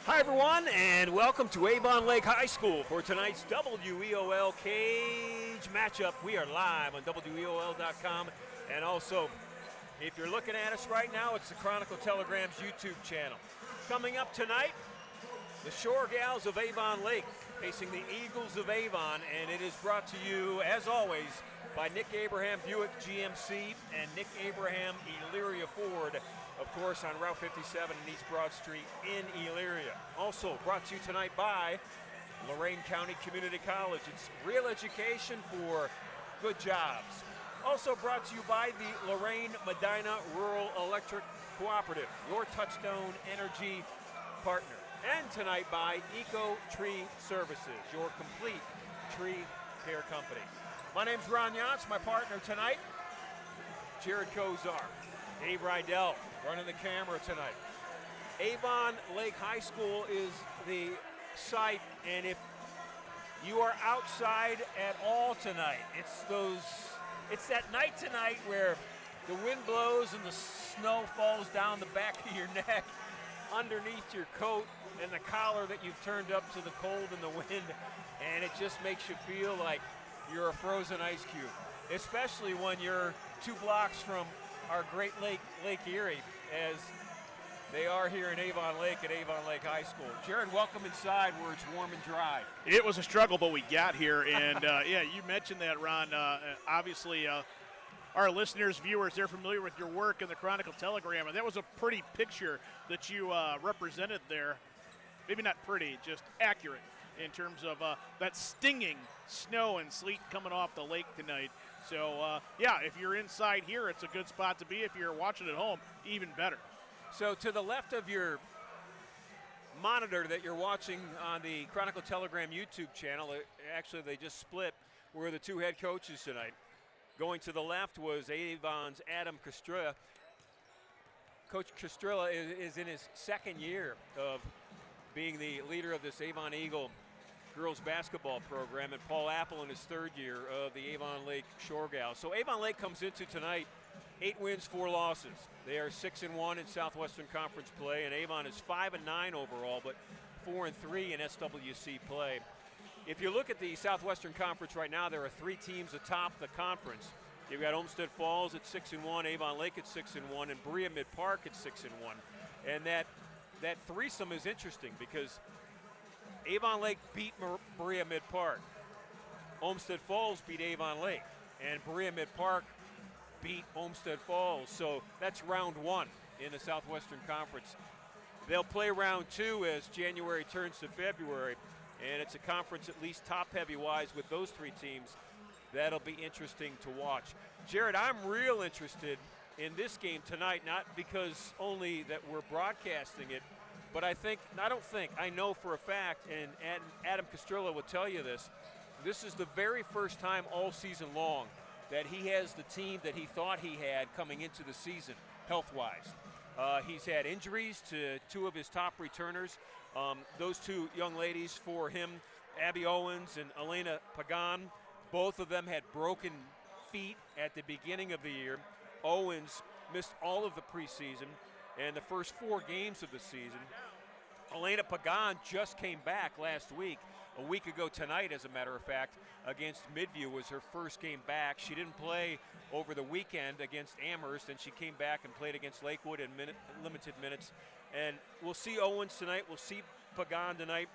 Hi everyone, and welcome to Avon Lake High School for tonight's WEOL Cage matchup. We are live on WEOL.com, and also, if you're looking at us right now, it's the Chronicle Telegram's YouTube channel. Coming up tonight, the Shoregals of Avon Lake facing the Eagles of Avon, and it is brought to you, as always, by Nick Abraham Buick GMC and Nick Abraham Elyria Ford, of course, on Route 57 and East Broad Street in Elyria. Also brought to you tonight by Lorain County Community College. It's real education for good jobs. Also brought to you by the Lorain Medina Rural Electric Cooperative, your touchstone energy partner. And tonight by Eco Tree Services, your complete tree care company. My name's Ron Yance, my partner tonight, Jared Kozar. Dave Rydell running the camera tonight. Avon Lake High School is the site, and if you are outside at all tonight, it's that night tonight where the wind blows and the snow falls down the back of your neck, underneath your coat and the collar that you've turned up to the cold and the wind, and it just makes you feel like you're a frozen ice cube, especially when you're 2 blocks from our great lake, Lake Erie, as they are here in Avon Lake at Avon Lake High School. Jared, welcome inside where it's warm and dry. It was a struggle, but we got here, and yeah, you mentioned that, Ron. Obviously, our listeners, viewers, they're familiar with your work in the Chronicle Telegram, and that was a pretty picture that you represented there. Maybe not pretty, just accurate in terms of that stinging snow and sleet coming off the lake tonight. So, yeah, if you're inside here, it's a good spot to be. If you're watching at home, even better. So to the left of your monitor that you're watching on the Chronicle Telegram YouTube channel, actually they just split, were the 2 head coaches tonight. Going to the left was Avon's Adam Castrilla. Coach Castrilla is in his 2nd year of being the leader of this Avon Eagle girls basketball program, and Paul Apple in his 3rd year of the Avon Lake Shoregals. So Avon Lake comes into tonight 8 wins, 4 losses. They are 6-1 in Southwestern Conference play, and Avon is 5-9 overall, but 4-3 in SWC play. If you look at the Southwestern Conference right now, there are 3 teams atop the conference. You've got Olmsted Falls at 6-1, Avon Lake at 6-1, and Berea Mid-Park at 6-1. And that threesome is interesting because Avon Lake beat Berea Mid-Park. Olmsted Falls beat Avon Lake. And Berea Mid-Park beat Olmsted Falls. So that's round 1 in the Southwestern Conference. They'll play round 2 as January turns to February. And it's a conference at least top-heavy-wise with those 3 teams. That'll be interesting to watch. Jared, I'm real interested in this game tonight, not because only that we're broadcasting it, but I know for a fact, and Adam Castrilla will tell you this is the very first time all season long that he has the team that he thought he had coming into the season, health-wise. He's had injuries to 2 of his top returners. Those 2 young ladies for him, Abby Owens and Elena Pagan, both of them had broken feet at the beginning of the year. Owens missed all of the preseason and the first 4 games of the season. Elena Pagan just came back last week, a week ago tonight, as a matter of fact, against Midview was her first game back. She didn't play over the weekend against Amherst, and she came back and played against Lakewood in limited minutes. And we'll see Owens tonight. We'll see Pagan tonight.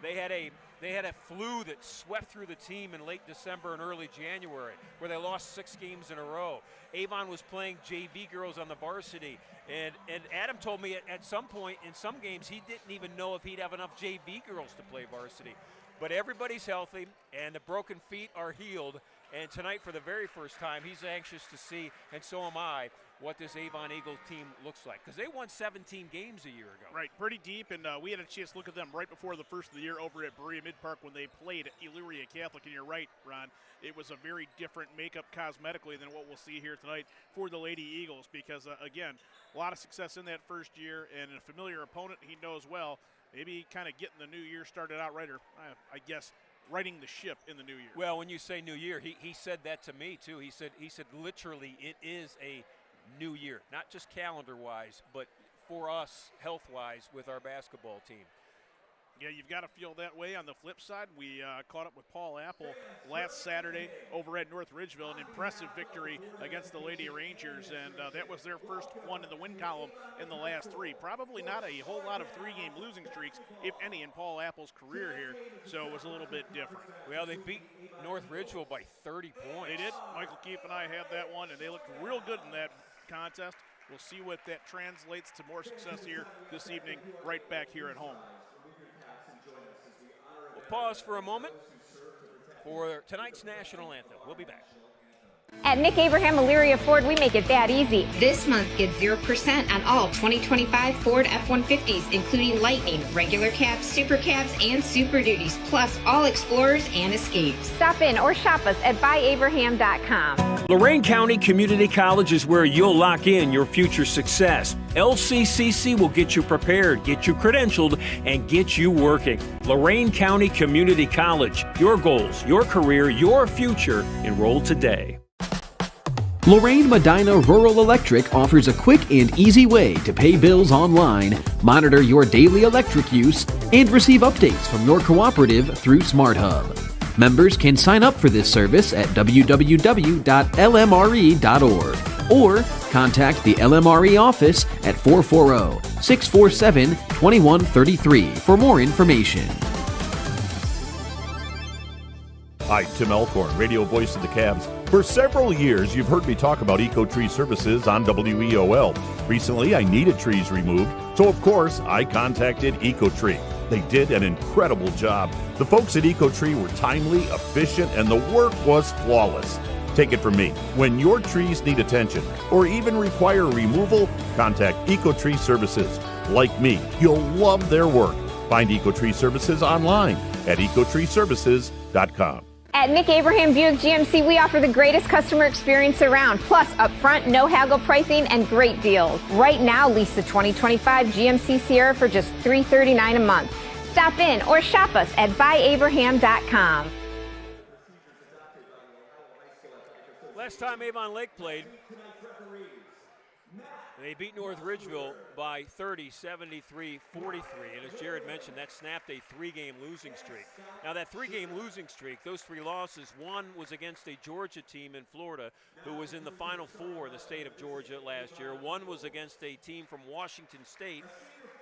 They had a flu that swept through the team in late December and early January, where they lost 6 games in a row. Avon was playing JV girls on the varsity, and Adam told me at some point in some games he didn't even know if he'd have enough JV girls to play varsity. But everybody's healthy, and the broken feet are healed. And tonight, for the very first time, he's anxious to see, and so am I, what this Avon Eagle team looks like. Because they won 17 games a year ago. Right, pretty deep, and we had a chance to look at them right before the first of the year over at Berea Mid-Park when they played at Elyria Catholic. And you're right, Ron, it was a very different makeup cosmetically than what we'll see here tonight for the Lady Eagles. Because, again, a lot of success in that first year, and a familiar opponent he knows well. Maybe kind of getting the new year started out right, or I guess righting the ship in the new year. Well, when you say new year, he said that to me too. He said literally it is a new year, not just calendar-wise, but for us health-wise with our basketball team. Yeah, you've got to feel that way. On the flip side, we caught up with Paul Apple last Saturday over at North Ridgeville, an impressive victory against the Lady Rangers, and that was their first one in the win column in the last 3. Probably not a whole lot of 3-game losing streaks, if any, in Paul Apple's career here, so it was a little bit different. Well, they beat North Ridgeville by 30 points. They did. Michael Keefe and I had that one, and they looked real good in that contest. We'll see what that translates to more success here this evening, right back here at home. Pause for a moment for tonight's national anthem. We'll be back. At Nick Abraham Elyria Ford, we make it that easy. This month, get 0% on all 2025 Ford F-150s, including Lightning, regular cabs, super cabs, and Super Duties, plus all Explorers and Escapes. Stop in or shop us at buyabraham.com. Lorain County Community College is where you'll lock in your future success. LCCC will get you prepared, get you credentialed, and get you working. Lorain County Community College. Your goals, your career, your future. Enroll today. Lorain Medina Rural Electric offers a quick and easy way to pay bills online, monitor your daily electric use, and receive updates from your cooperative through SmartHub. Members can sign up for this service at www.lmre.org or contact the LMRE office at 440-647-2133 for more information. Hi, Tim Elkhorn, radio voice of the Cavs. For several years, you've heard me talk about EcoTree Services on WEOL. Recently, I needed trees removed, so of course, I contacted EcoTree. They did an incredible job. The folks at EcoTree were timely, efficient, and the work was flawless. Take it from me, when your trees need attention or even require removal, contact EcoTree Services. Like me, you'll love their work. Find EcoTree Services online at ecotreeservices.com. At Nick Abraham Buick GMC, we offer the greatest customer experience around, plus upfront, no haggle pricing, and great deals. Right now, lease the 2025 GMC Sierra for just $339 a month. Stop in or shop us at buyabraham.com. Last time Avon Lake played, they beat North Ridgeville by 30, 73-43. And as Jared mentioned, that snapped a 3-game losing streak. Now that 3-game losing streak, those 3 losses, one was against a Georgia team in Florida who was in the Final Four in the state of Georgia last year. One was against a team from Washington State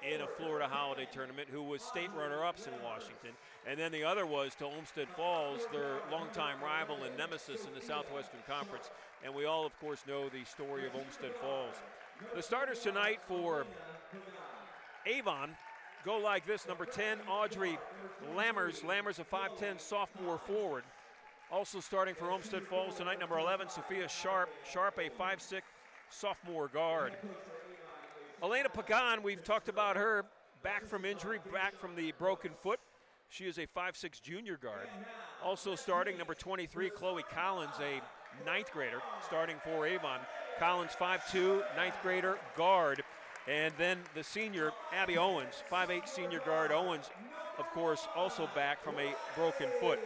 in a Florida Holiday Tournament who was state runner-ups in Washington. And then the other was to Olmsted Falls, their longtime rival and nemesis in the Southwestern Conference. And we all, of course, know the story of Olmsted Falls. The starters tonight for Avon go like this. Number 10, Audrey Lammers. Lammers, a 5'10" sophomore forward. Also starting for Olmsted Falls tonight, number 11, Sophia Sharp. Sharp, a 5'6" sophomore guard. Elena Pagan, we've talked about her, back from injury, back from the broken foot. She is a 5'6" junior guard. Also starting, number 23, Chloe Collins, a 9th grader, starting for Avon. Collins, 5'2", 9th grader, guard. And then the senior, Abby Owens, 5'8" senior guard. Owens, of course, also back from a broken foot.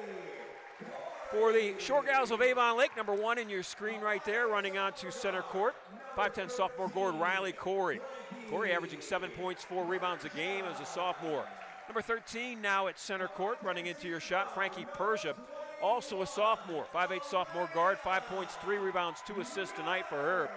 For the Shoregals of Avon Lake, number 1 in your screen right there, running onto center court, 5'10" sophomore guard Riley Corey. Corey averaging 7 points, 4 rebounds a game as a sophomore. Number 13 now at center court, running into your shot, Frankie Persia. Also a sophomore, 5'8" sophomore guard, 5 points, 3 rebounds, 2 assists tonight for her.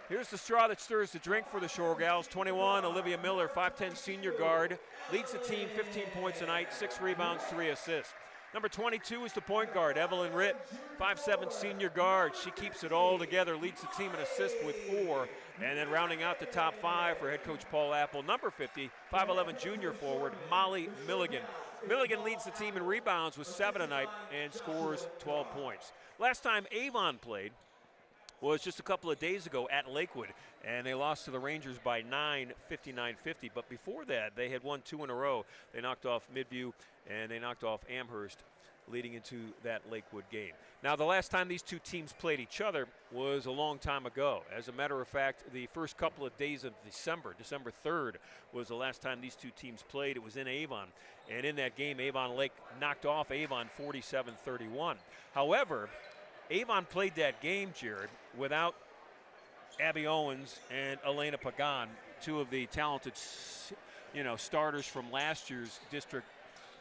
Here's the straw that stirs the drink for the Shoregals. 21, Olivia Miller, 5'10" senior guard, leads the team, 15 points tonight, 6 rebounds, 3 assists. Number 22 is the point guard, Evelyn Ritt, 5'7" senior guard. She keeps it all together, leads the team in assists with 4. And then rounding out the top 5 for head coach Paul Apple, number 50, 5'11" junior forward, Molly Milligan. Milligan leads the team in rebounds with 7 tonight and scores 12 points. Last time Avon played was just a couple of days ago at Lakewood, and they lost to the Rangers by 9, 59-50. But before that, they had won 2 in a row. They knocked off Midview, and they knocked off Amherst, leading into that Lakewood game. Now, the last time these two teams played each other was a long time ago. As a matter of fact, the first couple of days of December 3rd, was the last time these two teams played. It was in Avon, and in that game, Avon Lake knocked off Avon 47-31. However, Avon played that game, Jared, without Abby Owens and Elena Pagan, two of the talented starters from last year's district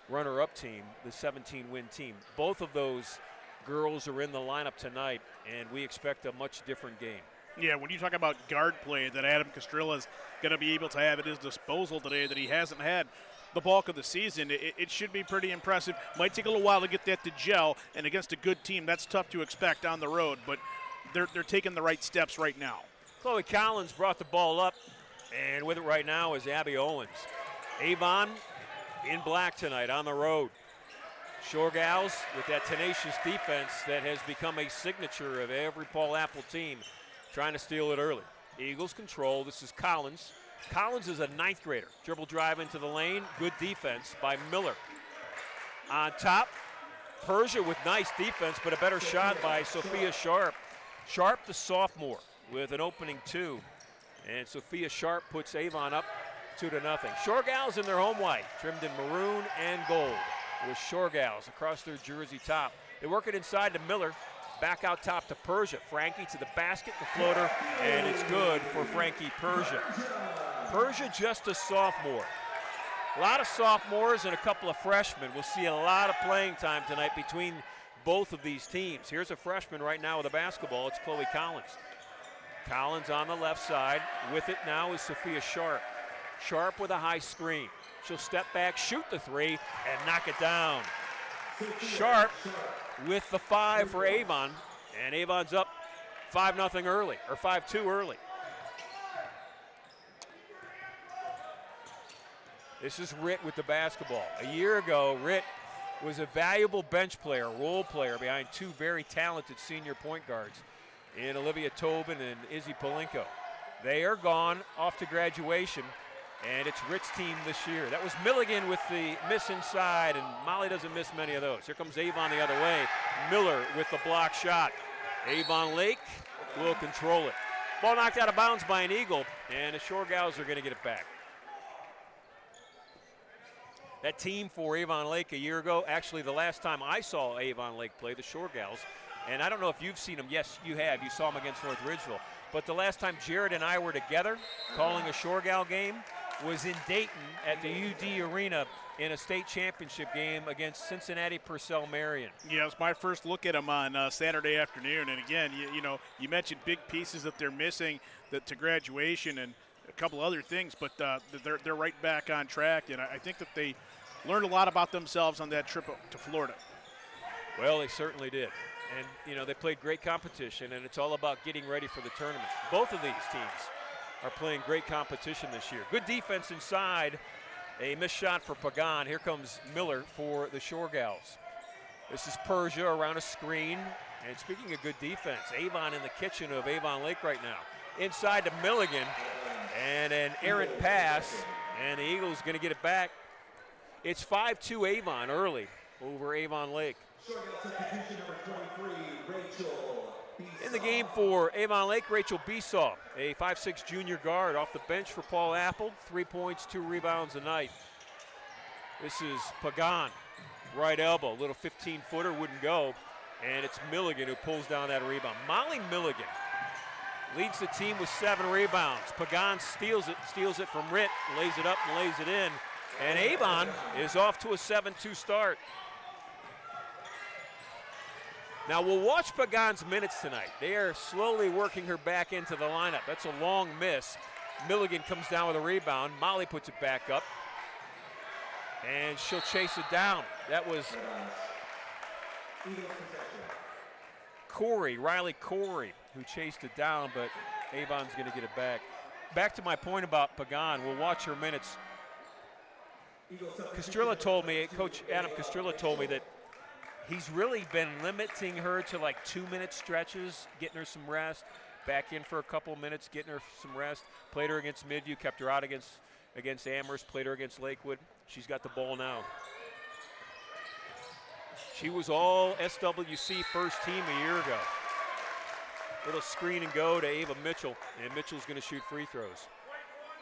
runner-up team, the 17-win team. Both of those girls are in the lineup tonight, and we expect a much different game. Yeah, when you talk about guard play that Adam Castrilla is going to be able to have at his disposal today that he hasn't had the bulk of the season, it should be pretty impressive. Might take a little while to get that to gel, and against a good team, that's tough to expect on the road, but they're taking the right steps right now. Chloe Collins brought the ball up, and with it right now is Abby Owens. Avon in black tonight on the road. Shoregals with that tenacious defense that has become a signature of every Paul Apple team, trying to steal it early. Eagles control. This is Collins. Collins is a 9th grader. Dribble drive into the lane. Good defense by Miller. On top, Persia with nice defense, but a better shot by Sophia Sharp. Sharp, the sophomore, with an opening 2. And Sophia Sharp puts Avon up 2-0. Shoregals in their home white, trimmed in maroon and gold, with Shoregals across their jersey top. They work it inside to Miller. Back out top to Persia. Frankie to the basket, the floater, and it's good for Frankie Persia. Persia just a sophomore. A lot of sophomores and a couple of freshmen. We'll see a lot of playing time tonight between both of these teams. Here's a freshman right now with the basketball. It's Chloe Collins. Collins on the left side. With it now is Sophia Sharp. Sharp with a high screen. She'll step back, shoot the 3, and knock it down. Sharp with the 5 for Avon, and Avon's up 5-0 early, or 5-2 early. This is Ritt with the basketball. A year ago, Ritt was a valuable bench player, role player behind 2 very talented senior point guards in Olivia Tobin and Izzy Polinko. They are gone off to graduation, and it's Ritt's team this year. That was Milligan with the miss inside, and Molly doesn't miss many of those. Here comes Avon the other way. Miller with the block shot. Avon Lake will control it. Ball knocked out of bounds by an Eagle, and the Shoregals are going to get it back. That team for Avon Lake a year ago, actually the last time I saw Avon Lake play, the Shoregals, and I don't know if you've seen them. Yes, you have. You saw them against North Ridgeville. But the last time Jared and I were together calling a Shoregal game was in Dayton at the UD Arena in a state championship game against Cincinnati Purcell Marion. Yeah, it was my first look at them on Saturday afternoon. And again, you mentioned big pieces that they're missing to graduation and a couple other things, but they're right back on track. And I think that they learned a lot about themselves on that trip to Florida. Well, they certainly did. And, they played great competition, and it's all about getting ready for the tournament. Both of these teams are playing great competition this year. Good defense inside. A missed shot for Pagan. Here comes Miller for the Shoregals. This is Persia around a screen. And speaking of good defense, Avon in the kitchen of Avon Lake right now. Inside to Milligan, and an errant pass, and the Eagles going to get it back. It's 5-2 Avon early over Avon Lake. In the game for Avon Lake, Rachel Besaw, a 5'6" junior guard off the bench for Paul Apple. 3 points, 2 rebounds a night. This is Pagan, right elbow, little 15-footer, wouldn't go. And it's Milligan who pulls down that rebound. Molly Milligan leads the team with 7 rebounds. Pagan steals it from Ritt, lays it up and lays it in. And Avon is off to a 7-2 start. Now we'll watch Pagan's minutes tonight. They are slowly working her back into the lineup. That's a long miss. Milligan comes down with a rebound. Molly puts it back up. And she'll chase it down. That was Riley Corey, who chased it down, but Avon's going to get it back. Back to my point about Pagan, we'll watch her minutes. Castrilla told me, Coach Adam Castrilla told me that he's really been limiting her to like 2-minute stretches, getting her some rest, back in for a couple minutes, getting her some rest. Played her against Midview, kept her out against Amherst, played her against Lakewood. She's got the ball now. She was all SWC first team a year ago. Little screen and go to Ava Mitchell, and Mitchell's going to shoot free throws.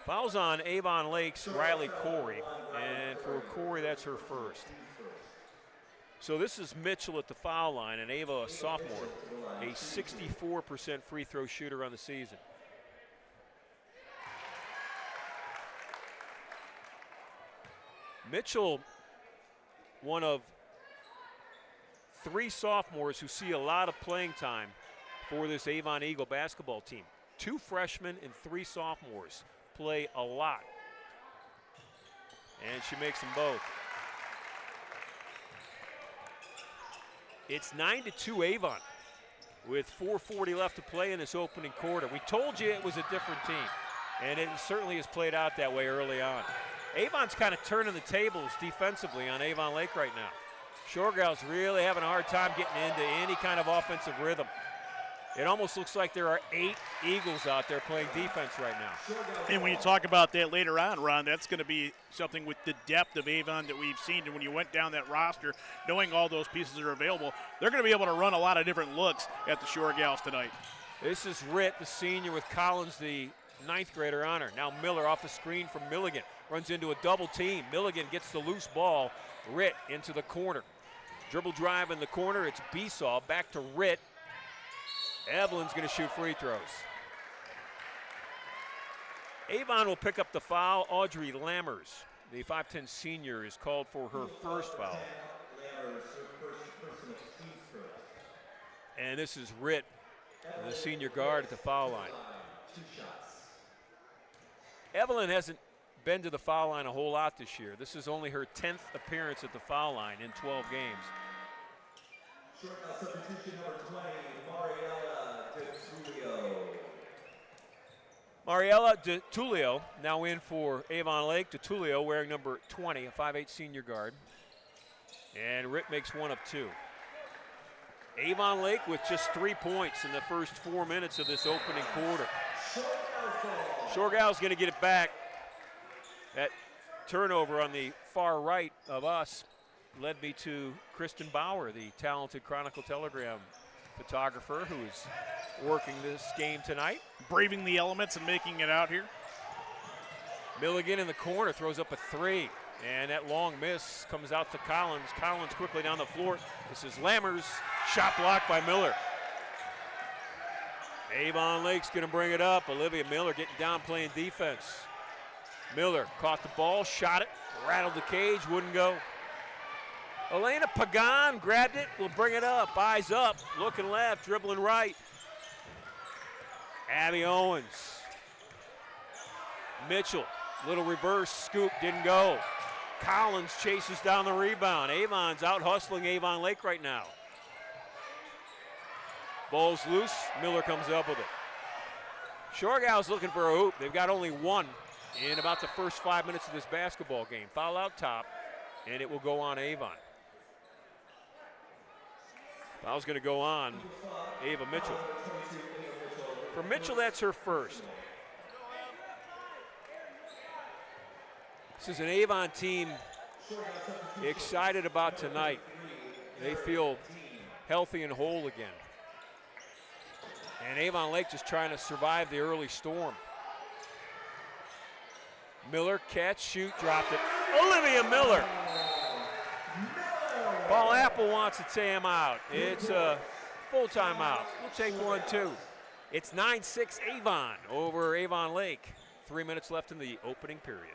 Fouls on Avon Lake's Riley Corey, and for Corey, that's her first. So this is Mitchell at the foul line, and Ava, a sophomore, a 64% free throw shooter on the season. Mitchell, one of 3 sophomores who see a lot of playing time for this Avon Eagle basketball team. 2 freshmen and 3 sophomores play a lot. And she makes them both. It's 9-2 Avon with 4:40 left to play in this opening quarter. We told you it was a different team, and it certainly has played out that way early on. Avon's kind of turning the tables defensively on Avon Lake right now. Shoregals really having a hard time getting into any kind of offensive rhythm. It almost looks like there are 8 Eagles out there playing defense right now. And when you talk about that later on, Ron, that's going to be something with the depth of Avon that we've seen. And when you went down that roster, knowing all those pieces are available, they're going to be able to run a lot of different looks at the Shoregals tonight. This is Ritt, the senior, with Collins, the 9th grader, on her. Now Miller off a screen from Milligan. Runs into a double team. Milligan gets the loose ball. Ritt into the corner. Dribble drive in the corner. It's Besaw. Back to Ritt. Evelyn's going to shoot free throws. Avon will pick up the foul. Audrey Lammers, the 5'10 senior, is called for her first foul. And this is Ritt, the senior guard at the foul line. Evelyn hasn't been to the foul line a whole lot this year. This is only her 10th appearance at the foul line in 12 games. Mariella DeTulio now in for Avon Lake. DeTulio wearing number 20, a 5'8 senior guard. And Ritt makes 1 of 2. Avon Lake with just 3 points in the first 4 minutes of this opening quarter. Shoregals going to get it back. That turnover on the far right of us led me to Kristen Bauer, the talented Chronicle Telegram photographer who is working this game tonight. Braving the elements and making it out here. Milligan in the corner throws up a 3, and that long miss comes out to Collins. Collins quickly down the floor. This is Lammers, shot blocked by Miller. Avon Lake's going to bring it up. Olivia Miller getting down playing defense. Miller caught the ball, shot it, rattled the cage, wouldn't go. Elena Pagan grabbed it, will bring it up, eyes up, looking left, dribbling right. Abby Owens. Mitchell, little reverse scoop, didn't go. Collins chases down the rebound. Avon's out hustling Avon Lake right now. Ball's loose, Miller comes up with it. Shoregals looking for a hoop. They've got only 1 in about the first 5 minutes of this basketball game. Foul out top, and it will go on Avon. Foul's going to go on Ava Mitchell. For Mitchell, that's her first. This is an Avon team excited about tonight. They feel healthy and whole again. And Avon Lake just trying to survive the early storm. Miller, catch, shoot, dropped it. Olivia Miller. Paul Apple wants a timeout. It's a full timeout. We'll take 1, too. It's 9-6 Avon over Avon Lake. 3 minutes left in the opening period.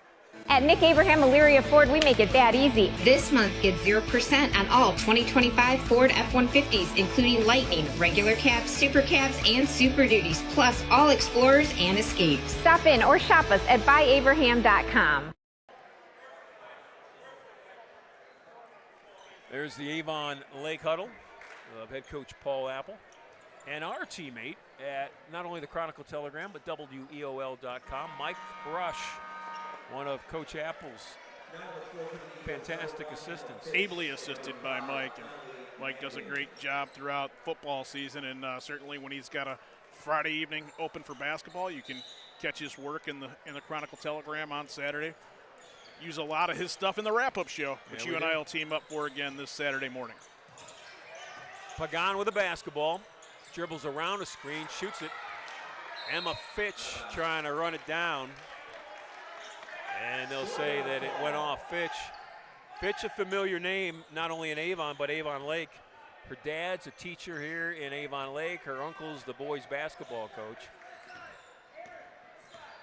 At Nick Abraham Elyria Ford, we make it that easy. This month, get 0% on all 2025 Ford F-150s, including Lightning, regular cabs, super cabs, and Super Duties, plus all Explorers and Escapes. Stop in or shop us at buyabraham.com. There's the Avon Lake huddle of head coach Paul Apple and our teammate at not only the Chronicle Telegram but WEOL.com, Mike Rush, one of Coach Apple's fantastic assistants. Ably assisted by Mike, and Mike does a great job throughout football season, and certainly when he's got a Friday evening open for basketball, you can catch his work in the Chronicle Telegram on Saturday. Use a lot of his stuff in the wrap-up show, which you and I will team up for again this Saturday morning. Pagan with the basketball, dribbles around a screen, shoots it. Emma Fitch trying to run it down. And they'll say that it went off Fitch. Fitch, a familiar name, not only in Avon, but Avon Lake. Her dad's a teacher here in Avon Lake. Her uncle's the boys' basketball coach.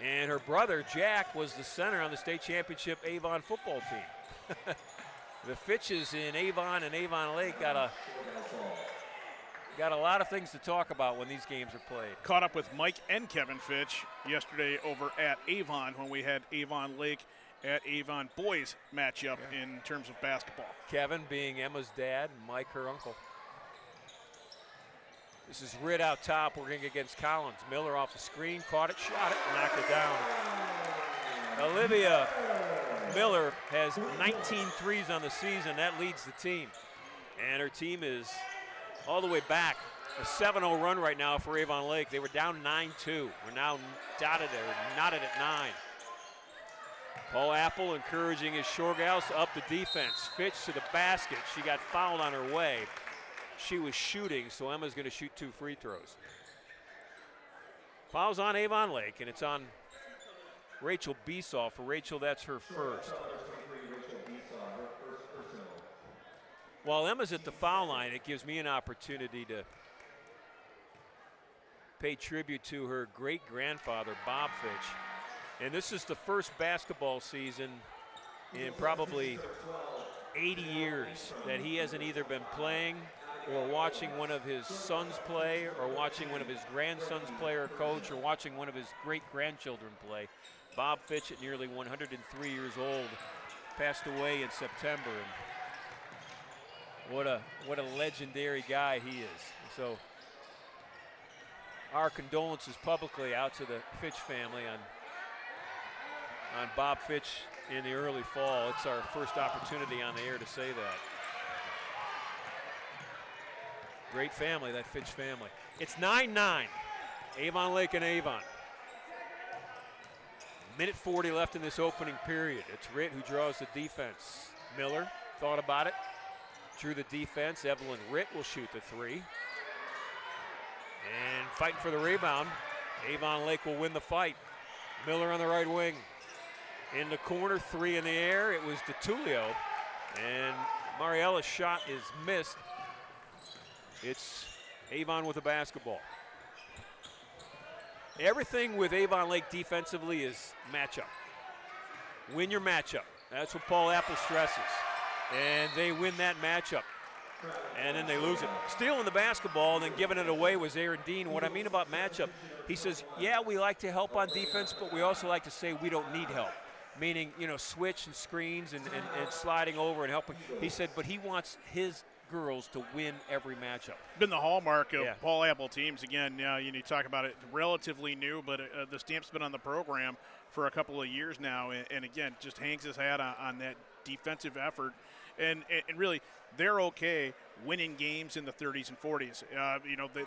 And her brother, Jack, was the center on the state championship Avon football team. The Fitches in Avon and Avon Lake got a lot of things to talk about when these games are played. Caught up with Mike and Kevin Fitch yesterday over at Avon when we had Avon Lake at Avon boys matchup in terms of basketball. Kevin being Emma's dad, Mike her uncle. This is Ritt out top working against Collins. Miller off the screen, caught it, shot it, knocked it down. Olivia Miller has 19 threes on the season. That leads the team. And her team is all the way back. A 7-0 run right now for Avon Lake. They were down 9-2. We're now knotted at 9. Paul Apple encouraging his Shoregals to up the defense. Fitch to the basket. She got fouled on her way. She was shooting, so Emma's going to shoot 2 free throws. Foul's on Avon Lake, and it's on Rachel Besaw. For Rachel, that's her first. While Emma's at the foul line, it gives me an opportunity to pay tribute to her great-grandfather, Bob Fitch. And this is the first basketball season in probably 80 years that he hasn't either been playing or watching one of his sons play or watching one of his grandsons play or coach or watching one of his great-grandchildren play. Bob Fitch, at nearly 103 years old, passed away in September. And what a legendary guy he is. So our condolences publicly out to the Fitch family on Bob Fitch in the early fall. It's our first opportunity on the air to say that. Great family, that Fitch family. It's 9-9, Avon Lake and Avon. Minute 40 left in this opening period. It's Ritt who draws the defense. Miller thought about it, drew the defense. Evelyn Ritt will shoot the 3. And fighting for the rebound. Avon Lake will win the fight. Miller on the right wing. In the corner, 3 in the air. It was DeTulio. And Mariella's shot is missed. It's Avon with the basketball. Everything with Avon Lake defensively is matchup. Win your matchup. That's what Paul Apple stresses. And they win that matchup. And then they lose it. Stealing the basketball and then giving it away was Aaron Dean. What I mean about matchup, he says, yeah, we like to help on defense, but we also like to say we don't need help. Meaning, switch and screens and sliding over and helping. He said, but he wants his girls to win every matchup. Been the hallmark of Paul Apple teams. Again, you talk about it, relatively new, but the stamp's been on the program for a couple of years now, and again, just hangs his hat on that defensive effort. And really, they're okay winning games in the 30s and 40s.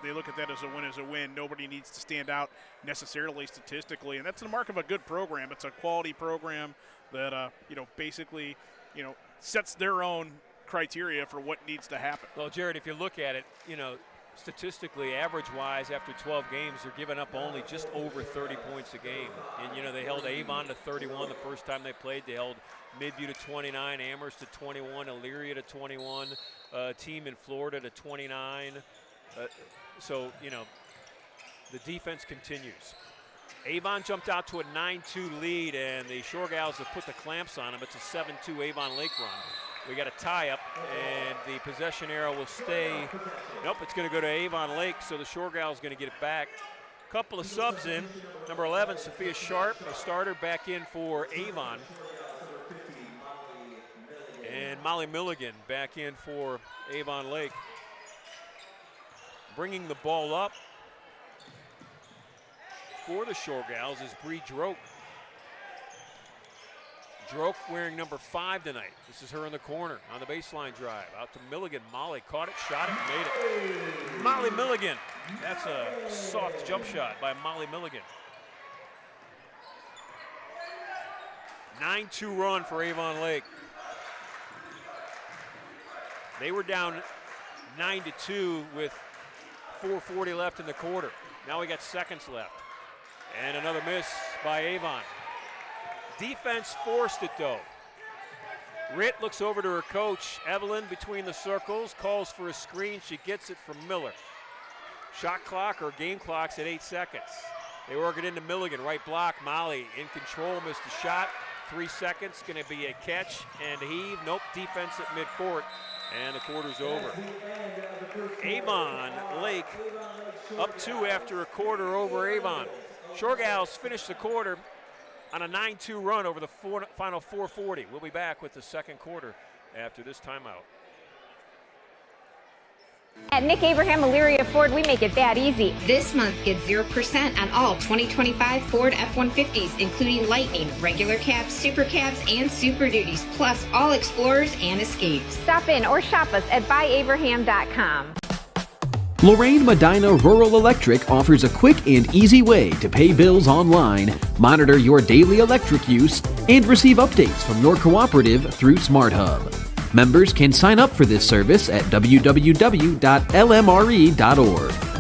They look at that as a win. Nobody needs to stand out necessarily statistically, and that's the mark of a good program. It's a quality program that basically sets their own criteria for what needs to happen. Well, Jared, if you look at it, statistically, average-wise, after 12 games, they're giving up only just over 30 points a game. And, they held Avon to 31 the first time they played. They held Midview to 29, Amherst to 21, Elyria to 21, team in Florida to 29. So, the defense continues. Avon jumped out to a 9-2 lead, and the Shoregals have put the clamps on them. It's a 7-2 Avon Lake run. We got a tie-up, and the possession arrow will stay. Nope, it's going to go to Avon Lake, so the Shoregals going to get it back. Couple of subs in. Number 11, Sophia Sharp, a starter, back in for Avon. And Molly Milligan back in for Avon Lake. Bringing the ball up for the Shoregals is Bree Droke. Droke wearing number 5 tonight. This is her in the corner on the baseline drive. Out to Milligan. Molly caught it, shot it, made it. Molly Milligan. That's a soft jump shot by Molly Milligan. 9-2 run for Avon Lake. They were down 9-2 with 4:40 left in the quarter. Now we got seconds left. And another miss by Avon. Defense forced it, though. Ritt looks over to her coach, Evelyn, between the circles, calls for a screen. She gets it from Miller. Shot clock or game clock's at 8 seconds. They work it into Milligan, right block. Molly in control, missed the shot. 3 seconds, going to be a catch and heave. Nope, defense at midcourt, and the quarter's over. Avon Lake up 2 after a quarter over Avon. Shoregals finished the quarter on a 9-2 run over the final 4:40. We'll be back with the second quarter after this timeout. At Nick Abraham Elyria Ford, we make it that easy. This month, get 0% on all 2025 Ford F-150s, including Lightning, regular cabs, super cabs, and Super Duties, plus all Explorers and Escapes. Stop in or shop us at buyabraham.com. Lorraine Medina Rural Electric offers a quick and easy way to pay bills online, monitor your daily electric use, and receive updates from your cooperative through SmartHub. Members can sign up for this service at www.lmre.org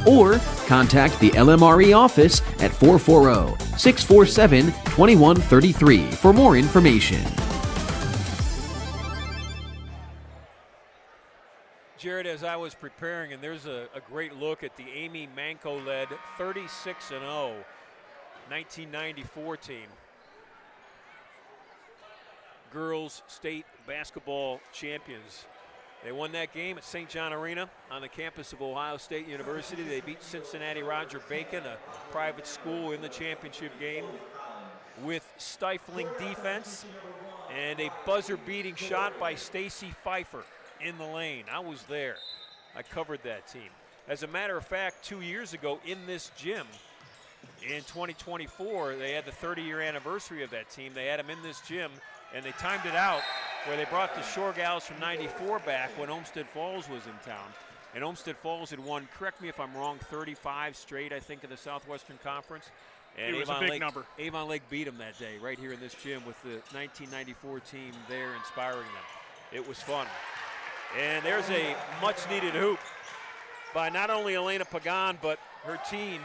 or contact the LMRE office at 440-647-2133 for more information. Jared, as I was preparing, and there's a great look at the Amy Manco-led 36-0 1994 team. Girls state basketball champions. They won that game at St. John Arena on the campus of Ohio State University. They beat Cincinnati Roger Bacon, a private school, in the championship game with stifling defense and a buzzer-beating shot by Stacy Pfeiffer in the lane. I was there. I covered that team. As a matter of fact, 2 years ago in this gym, in 2024, they had the 30-year anniversary of that team. They had them in this gym, and they timed it out where they brought the Shoregals from 94 back when Olmsted Falls was in town. And Olmsted Falls had won, correct me if I'm wrong, 35 straight, I think, in the Southwestern Conference. And it was a big number. Avon Lake beat them that day right here in this gym with the 1994 team there inspiring them. It was fun. And there's a much-needed hoop by not only Elena Pagan, but her team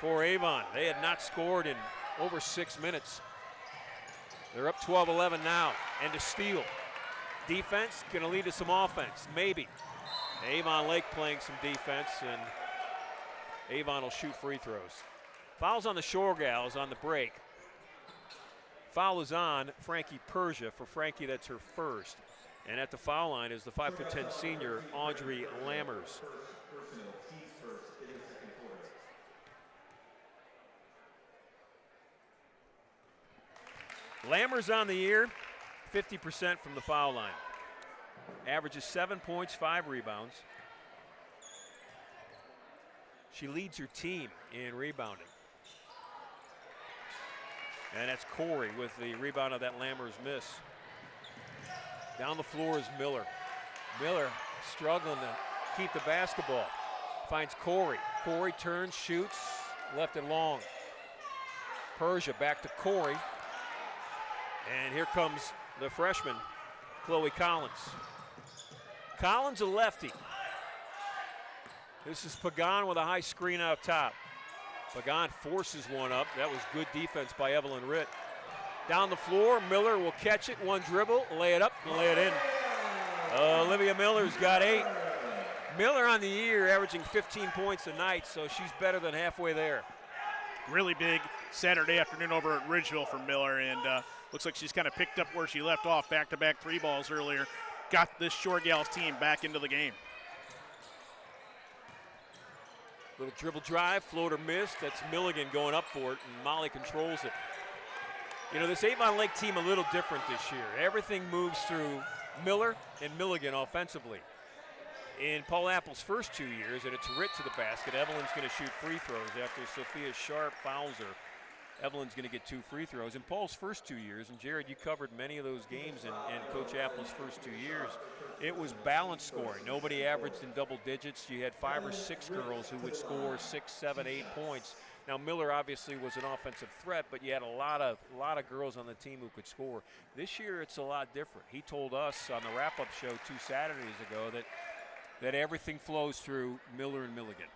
for Avon. They had not scored in over 6 minutes. They're up 12-11 now, and to steal. Defense going to lead to some offense, maybe. Avon Lake playing some defense, and Avon will shoot free throws. Fouls on the Shoregals on the break. Foul is on Frankie Persia. For Frankie, that's her first. And at the foul line is the 5'10" senior, Audrey Lammers. Lammers on the year, 50% from the foul line. Averages 7 points, 5 rebounds. She leads her team in rebounding. And that's Corey with the rebound of that Lammers miss. Down the floor is Miller. Miller struggling to keep the basketball. Finds Corey. Corey turns, shoots, left it long. Persia back to Corey. And here comes the freshman, Chloe Collins. Collins, a lefty. This is Pagan with a high screen out top. Pagan forces one up. That was good defense by Evelyn Ritt. Down the floor, Miller will catch it, one dribble, lay it up, and lay it in. Olivia Miller's got 8. Miller on the year averaging 15 points a night, so she's better than halfway there. Really big Saturday afternoon over at Ridgeville for Miller, and looks like she's kind of picked up where she left off, back-to-back 3 balls earlier. Got this Shoregals team back into the game. Little dribble drive, floater missed. That's Milligan going up for it, and Molly controls it. You know, this Avon Lake team a little different this year. Everything moves through Miller and Milligan offensively. In Paul Apple's first 2 years, and it's Ritt to the basket, Evelyn's going to shoot free throws after Sophia Sharp fouls her. Evelyn's going to get 2 free throws. In Paul's first 2 years, and Jared, you covered many of those games in Coach Apple's first 2 years, it was balanced scoring. Nobody averaged in double digits. You had 5 or 6 girls who would score 6, 7, 8 points. Now, Miller obviously was an offensive threat, but you had a lot of girls on the team who could score. This year, it's a lot different. He told us on the wrap-up show 2 Saturdays ago that everything flows through Miller and Milligan.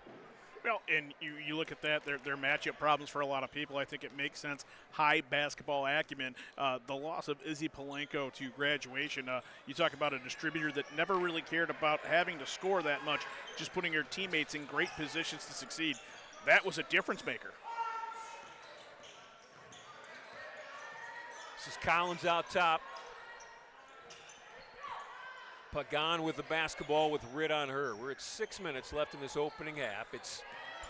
Well, and you look at that, their matchup problems for a lot of people. I think it makes sense. High basketball acumen. The loss of Izzy Palenko to graduation. You talk about a distributor that never really cared about having to score that much, just putting your teammates in great positions to succeed. That was a difference maker. This is Collins out top. Pagan with the basketball with Ritt on her. We're at 6 minutes left in this opening half. It's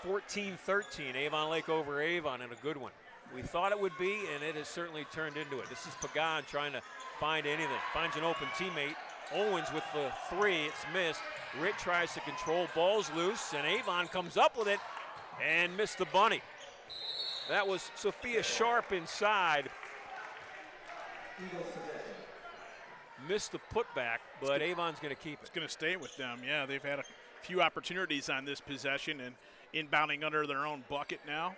14-13, Avon Lake over Avon, and a good one. We thought it would be, and it has certainly turned into it. This is Pagan trying to find anything. Finds an open teammate. Owens with the three, it's missed. Ritt tries to control, ball's loose, and Avon comes up with it and missed the bunny. That was Sophia Sharp inside. Missed the putback, but Avon's going to keep it. It's going to stay with them. Yeah, they've had a few opportunities on this possession and inbounding under their own bucket now.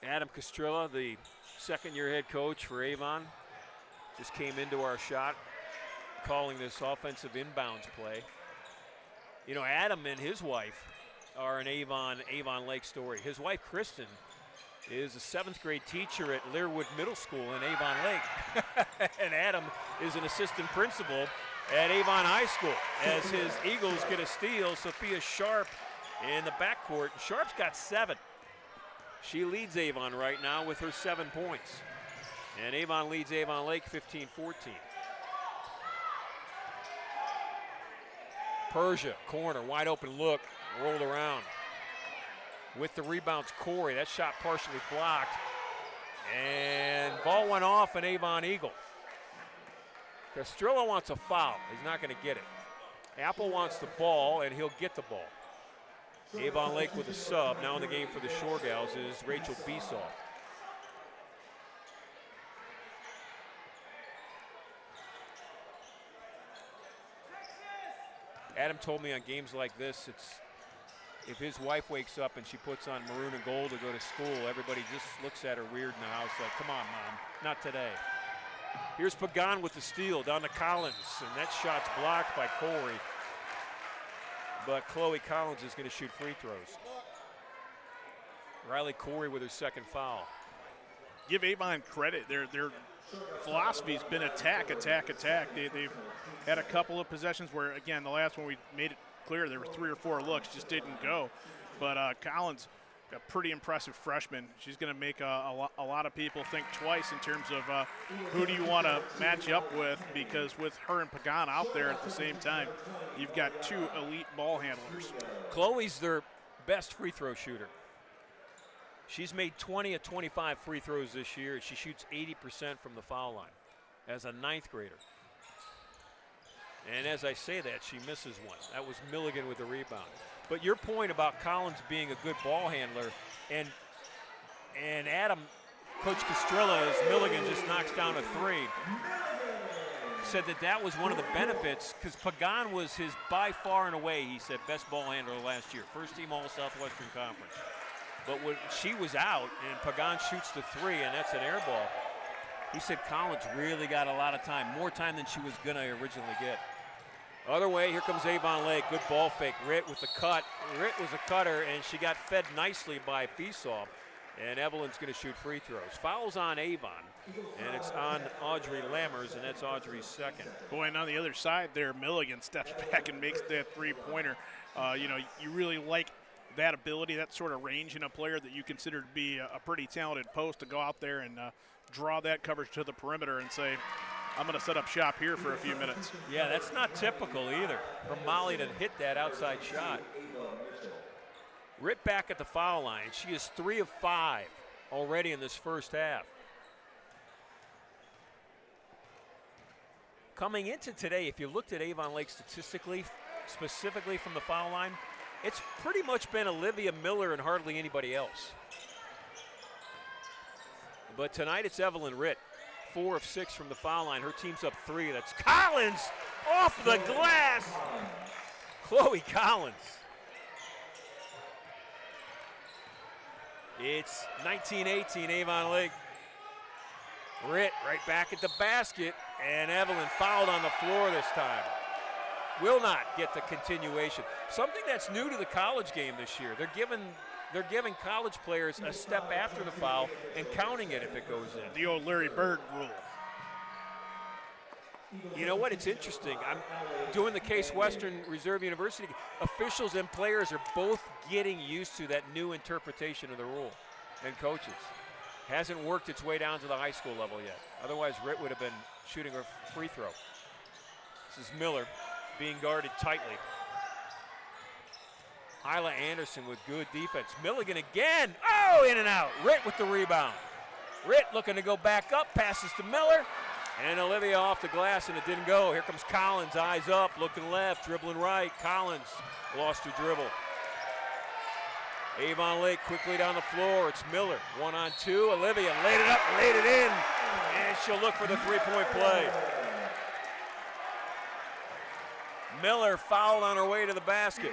Adam Castrilla, the second-year head coach for Avon, just came into our shot, calling this offensive inbounds play. You know, Adam and his wife are an Avon Lake story. His wife, Kristen, is a 7th grade teacher at Learwood Middle School in Avon Lake. And Adam is an assistant principal at Avon High School as his Eagles get a steal. Sophia Sharp in the backcourt. Sharp's got 7. She leads Avon right now with her 7 points. And Avon leads Avon Lake 15-14. Persia, corner, wide open look, rolled around. With the rebounds, Corey. That shot partially blocked. And ball went off, an Avon Eagle. Castrilla wants a foul. He's not going to get it. Apple wants the ball, and he'll get the ball. Avon Lake with a sub. Now in the game for the Shoregals is Rachel Besaw. Adam told me on games like this, if his wife wakes up and she puts on maroon and gold to go to school, everybody just looks at her weird in the house like, come on, Mom, not today. Here's Pagan with the steal down to Collins, and that shot's blocked by Corey. But Chloe Collins is going to shoot free throws. Riley Corey with her second foul. Give Avon credit. Their philosophy's been attack, attack, attack. They've had a couple of possessions where, again, the last one we made it clear there were 3 or 4 looks, just didn't go. But Collins, a pretty impressive freshman. She's going to make a lot of people think twice in terms of who do you want to match up with, because with her and Pagan out there at the same time, you've got 2 elite ball handlers. Chloe's their best free throw shooter. She's made 20 of 25 free throws this year. She shoots 80% from the foul line as a 9th grader. And as I say that, she misses one. That was Milligan with the rebound. But your point about Collins being a good ball handler, and Adam, Coach Castrilla, as Milligan just knocks down a 3, said that was one of the benefits, because Pagan was his, by far and away, he said, best ball handler last year. First team All-Southwestern Conference. But when she was out and Pagan shoots the 3, and that's an air ball, he said Collins really got a lot of time, more time than she was going to originally get. Other way, here comes Avon Lake. Good ball fake. Ritt with the cut. Ritt was a cutter, and she got fed nicely by Besaw. And Evelyn's going to shoot free throws. Fouls on Avon, and it's on Audrey Lammers, and that's Audrey's second. Boy, and on the other side there, Milligan steps back and makes that three-pointer. You really like that ability, that sort of range in a player that you consider to be a pretty talented post, to go out there and draw that coverage to the perimeter and say, I'm going to set up shop here for a few minutes. Yeah, that's not typical either for Molly to hit that outside shot. Ritt back at the foul line. She is 3 of 5 already in this first half. Coming into today, if you looked at Avon Lake statistically, specifically from the foul line, it's pretty much been Olivia Miller and hardly anybody else. But tonight it's Evelyn Ritt. 4 of 6 from the foul line. Her team's up 3. That's Collins off the glass. Chloe Collins. It's 19-18 Avon Lake. Ritt right back at the basket, and Evelyn fouled on the floor this time. Will not get the continuation. Something that's new to the college game this year. They're giving college players a step after the foul and counting it if it goes in. The old Larry Bird rule. You know what? It's interesting. I'm doing the Case Western Reserve University. Officials and players are both getting used to that new interpretation of the rule, and coaches. Hasn't worked its way down to the high school level yet. Otherwise, Ritt would have been shooting a free throw. This is Miller being guarded tightly. Isla Anderson with good defense. Milligan again. Oh, in and out. Ritt with the rebound. Ritt looking to go back up, passes to Miller. And Olivia off the glass, and it didn't go. Here comes Collins, eyes up, looking left, dribbling right. Collins lost her dribble. Avon Lake quickly down the floor. It's Miller, 1-on-2. Olivia laid it up, laid it in, and she'll look for the three-point play. Miller fouled on her way to the basket.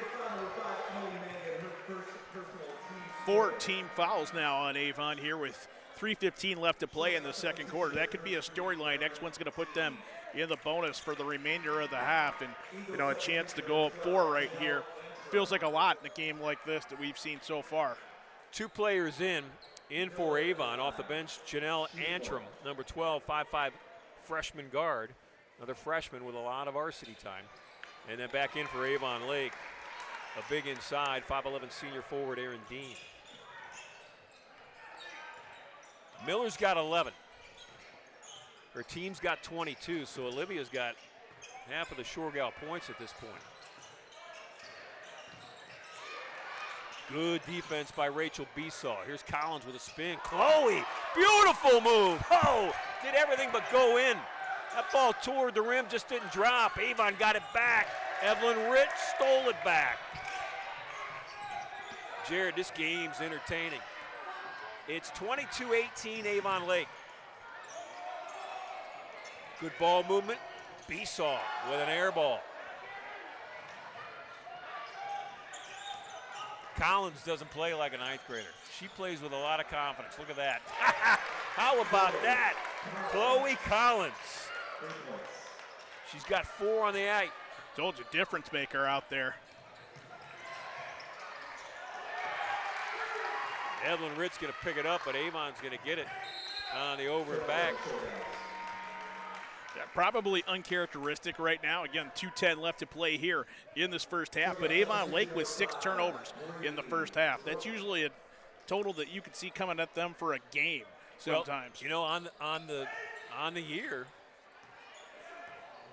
4 team fouls now on Avon here with 3:15 left to play in the second quarter. That could be a storyline. Next one's going to put them in the bonus for the remainder of the half, and a chance to go up 4 right here. Feels like a lot in a game like this that we've seen so far. 2 players in for Avon off the bench. Janelle Antrim, number 12, 5'5" freshman guard, another freshman with a lot of varsity time, and then back in for Avon Lake, a big inside 5'11" senior forward Aaron Dean. Miller's got 11. Her team's got 22, so Olivia's got half of the Shoregals points at this point. Good defense by Rachel Besaw. Here's Collins with a spin. Chloe, beautiful move. Oh, did everything but go in. That ball toward the rim, just didn't drop. Avon got it back. Evelyn Ritt stole it back. Jared, this game's entertaining. It's 22-18 Avon Lake. Good ball movement. Besaw with an air ball. Collins doesn't play like a 9th grader. She plays with a lot of confidence. Look at that. How about that? Chloe Collins. She's got 4 on the night. Told you, difference maker out there. Evelyn Ritt's going to pick it up, but Avon's going to get it on the over and back. Yeah, probably uncharacteristic right now. Again, 2:10 left to play here in this first half, but Avon Lake with 6 turnovers in the first half. That's usually a total that you could see coming at them for a game sometimes. Well, on the year,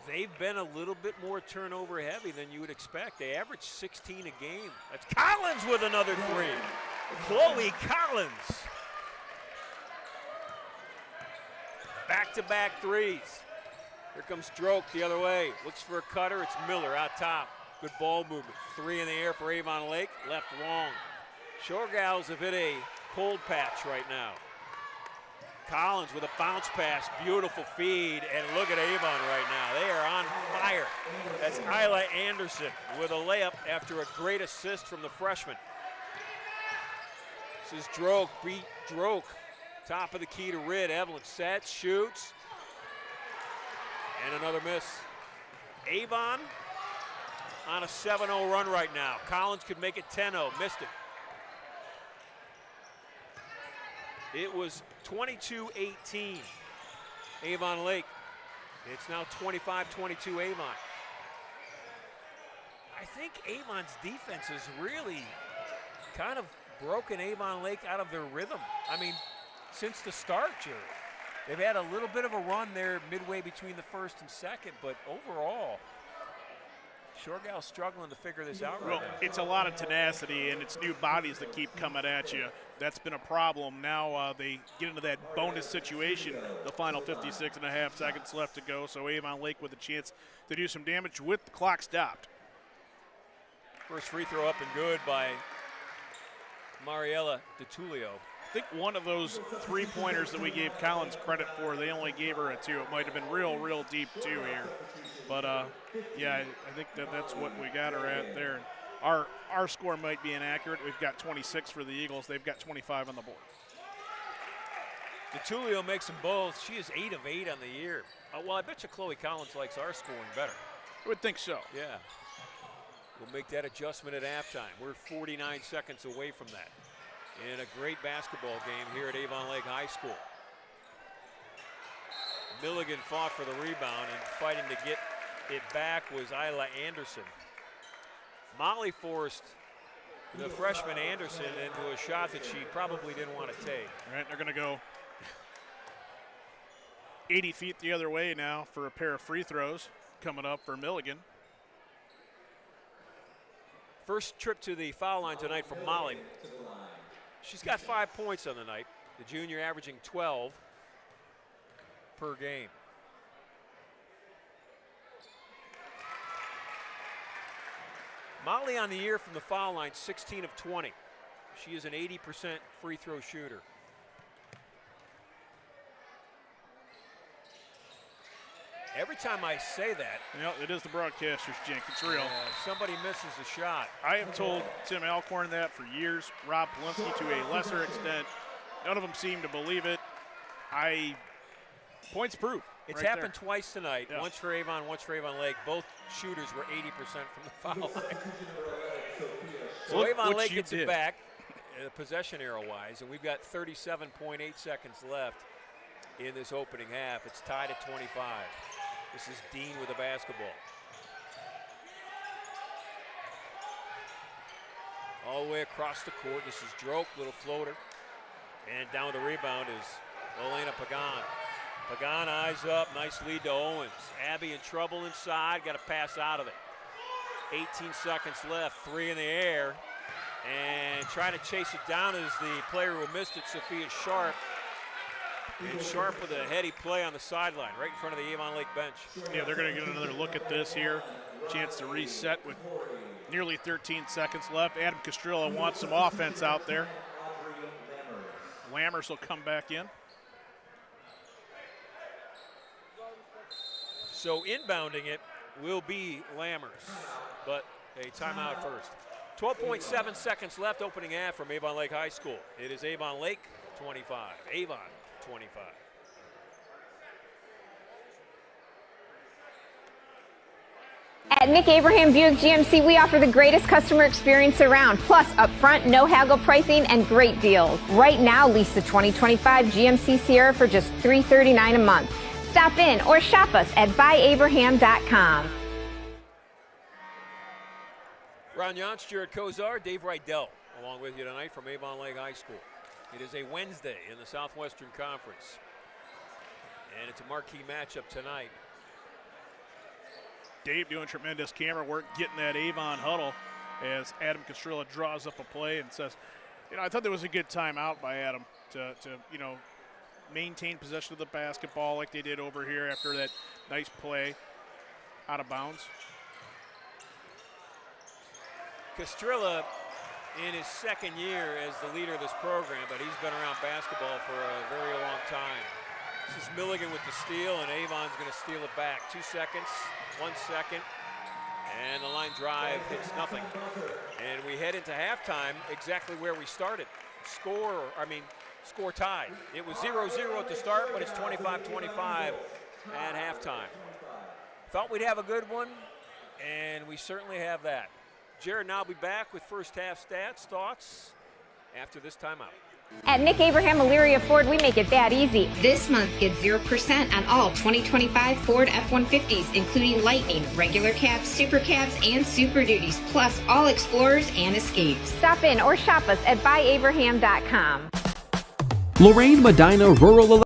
they've been a little bit more turnover heavy than you would expect. They average 16 a game. That's Collins with another 3. Chloe Collins. Back-to-back threes. Here comes Droke the other way. Looks for a cutter. It's Miller out top. Good ball movement. 3 in the air for Avon Lake. Left long. Shoregals have hit a cold patch right now. Collins with a bounce pass. Beautiful feed. And look at Avon right now. They are on fire. That's Isla Anderson with a layup after a great assist from the freshman. This is Droke. Beat Droke. Top of the key to Ritt. Evelyn sets, shoots. And another miss. Avon on a 7-0 run right now. Collins could make it 10-0. Missed it. It was 22-18 Avon Lake. It's now 25-22 Avon. I think Avon's defense has really kind of broken Avon Lake out of their rhythm. I mean, since the start, Jerry. They've had a little bit of a run there midway between the first and second, but overall, Shoregals struggling to figure this out right now. It's a lot of tenacity, and it's new bodies that keep coming at you. That's been a problem. Now they get into that bonus situation, the final 56.5 seconds left to go, so Avon Lake with a chance to do some damage with the clock stopped. First free throw up and good by Mariella DeTulio. I think one of those 3-pointers that we gave Collins credit for, they only gave her a 2. It might have been real deep, too, here. But, yeah, I think that's what we got her at there. Our score might be inaccurate. We've got 26 for the Eagles. They've got 25 on the board. DeTulio makes them both. She is 8 of 8 on the year. Well, I bet you Chloe Collins likes our scoring better. I would think so. Yeah. We'll make that adjustment at halftime. We're 49 seconds away from that. In a great basketball game here at Avon Lake High School. Milligan fought for the rebound, and fighting to get it back was Isla Anderson. Molly Forrest the freshman Anderson into a shot that she probably didn't want to take. All right, they're going to go 80 feet the other way now for a pair of free throws coming up for Milligan. First trip to the foul line tonight from Molly. She's got 5 points on the night. The junior averaging 12 per game. Molly on the year from the foul line, 16 of 20. She is an 80% free throw shooter. Every time I say that, it is the broadcaster's jinx. It's real. Somebody misses a shot. I have told Tim Alcorn that for years. Rob Polinsky to a lesser extent. None of them seem to believe it. Points proof. It's right happened there. twice tonight. Yeah. Once for Avon, once for Avon Lake. Both shooters were 80% from the foul line. So Avon Lake gets it back, possession arrow-wise, and we've got 37.8 seconds left in this opening half. It's tied at 25. This is Dean with the basketball. All the way across the court. This is Droke, little floater. And down to rebound is Elena Pagan. Pagan eyes up, nice lead to Owens. Abby in trouble inside, got to pass out of it. 18 seconds left, 3 in the air. And trying to chase it down is the player who missed it, Sophia Sharp. And Sharp with a heady play on the sideline, right in front of the Avon Lake bench. Yeah, they're going to get another look at this here. Chance to reset with nearly 13 seconds left. Adam Castrillo wants some offense out there. Lammers will come back in. So inbounding it will be Lammers, but a timeout first. 12.7 seconds left, opening half from Avon Lake High School. It is Avon Lake 25, Avon 25. At Nick Abraham Buick GMC, we offer the greatest customer experience around, plus upfront, no haggle pricing and great deals. Right now, lease the 2025 GMC Sierra for just $339 a month. Stop in or shop us at buyabraham.com. Ron Yance, Jared Kozar, Dave Rydell, along with you tonight from Avon Lake High School. It is a Wednesday in the Southwestern Conference, and it's a marquee matchup tonight. Dave doing tremendous camera work, getting that Avon huddle as Adam Castrillo draws up a play and says, I thought there was a good timeout by Adam to maintain possession of the basketball like they did over here after that nice play out of bounds. Castrillo in his second year as the leader of this program, but he's been around basketball for a very long time. This is Milligan with the steal, and Avon's going to steal it back. 2 seconds, 1 second, and the line drive hits nothing. And we head into halftime exactly where we started. Score tied. It was 0-0 at the start, but it's 25-25 at halftime. Thought we'd have a good one, and we certainly have that. Jared and I'll be back with first half stats, thoughts after this timeout. At Nick Abraham Elyria Ford, we make it that easy. This month, get 0% on all 2025 Ford F-150s, including Lightning, regular cabs, super cabs, and Super Duties, plus all Explorers and Escapes. Stop in or shop us at buyabraham.com. Lorraine Medina Rural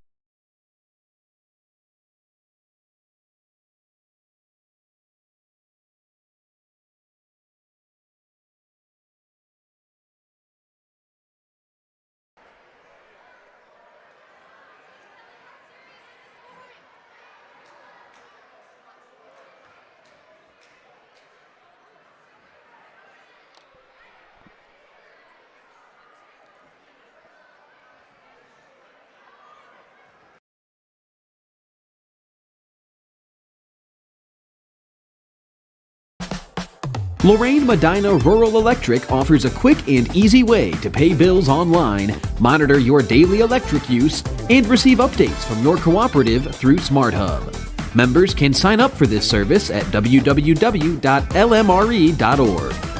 Lorraine Medina Rural Electric offers a quick and easy way to pay bills online, monitor your daily electric use, and receive updates from your cooperative through SmartHub. Members can sign up for this service at www.lmre.org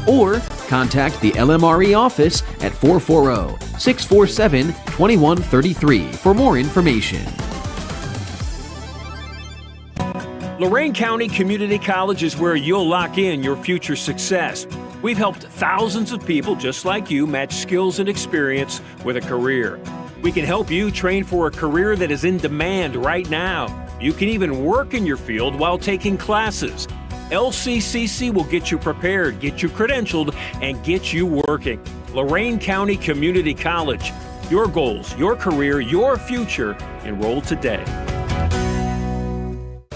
or contact the LMRE office at 440-647-2133 for more information. Lorain County Community College is where you'll lock in your future success. We've helped thousands of people just like you match skills and experience with a career. We can help you train for a career that is in demand right now. You can even work in your field while taking classes. LCCC will get you prepared, get you credentialed, and get you working. Lorain County Community College. Your goals, your career, your future. Enroll today.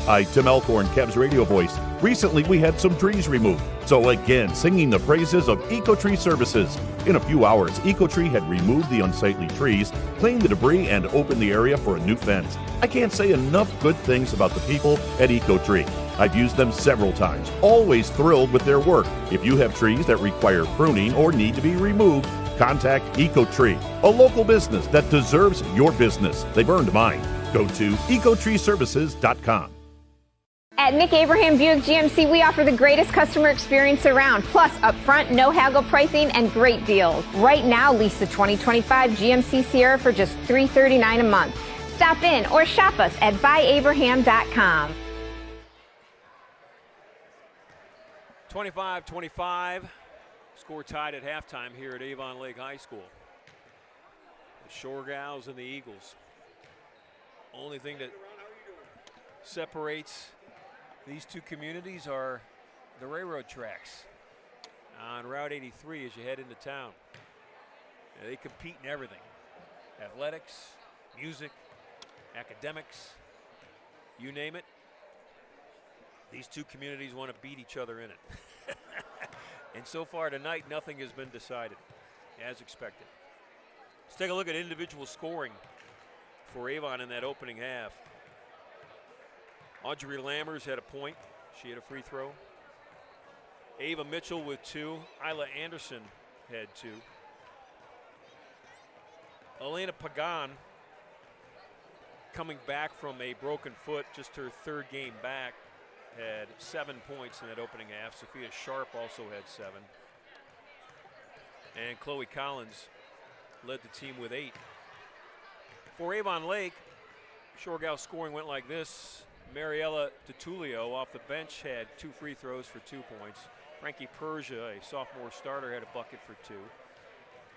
Hi, Tim Elkhorn, Cavs radio voice. Recently, we had some trees removed. So again, singing the praises of EcoTree Services. In a few hours, EcoTree had removed the unsightly trees, cleaned the debris, and opened the area for a new fence. I can't say enough good things about the people at EcoTree. I've used them several times, always thrilled with their work. If you have trees that require pruning or need to be removed, contact EcoTree, a local business that deserves your business. They've earned mine. Go to ecotreeservices.com. At Nick Abraham Buick GMC, we offer the greatest customer experience around, plus upfront, no haggle pricing and great deals. Right now, lease the 2025 GMC Sierra for just $339 a month. Stop in or shop us at buyabraham.com. 25-25, score tied at halftime here at Avon Lake High School. The Shoregals and the Eagles. Only thing that separates these two communities are the railroad tracks on Route 83 as you head into town. They compete in everything. Athletics, music, academics, you name it. These two communities want to beat each other in it. And so far tonight, nothing has been decided, as expected. Let's take a look at individual scoring for Avon in that opening half. Audrey Lammers had a point. She had a free throw. Ava Mitchell with 2. Isla Anderson had 2. Elena Pagan, coming back from a broken foot, just her 3rd game back, had 7 points in that opening half. Sophia Sharp also had 7. And Chloe Collins led the team with 8. For Avon Lake, Shoregals scoring went like this. Mariella DiTullio off the bench had 2 free throws for 2 points. Frankie Persia, a sophomore starter, had a bucket for 2.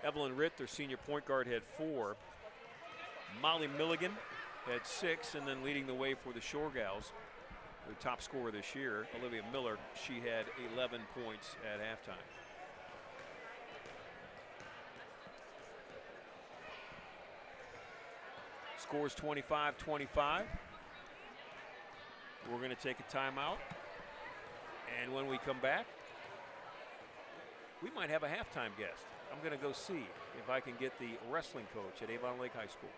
Evelyn Ritt, their senior point guard, had 4. Molly Milligan had 6, and then leading the way for the Shoregals, the top scorer this year, Olivia Miller, she had 11 points at halftime. Scores 25-25. We're going to take a timeout. And when we come back, we might have a halftime guest. I'm going to go see if I can get the wrestling coach at Avon Lake High School.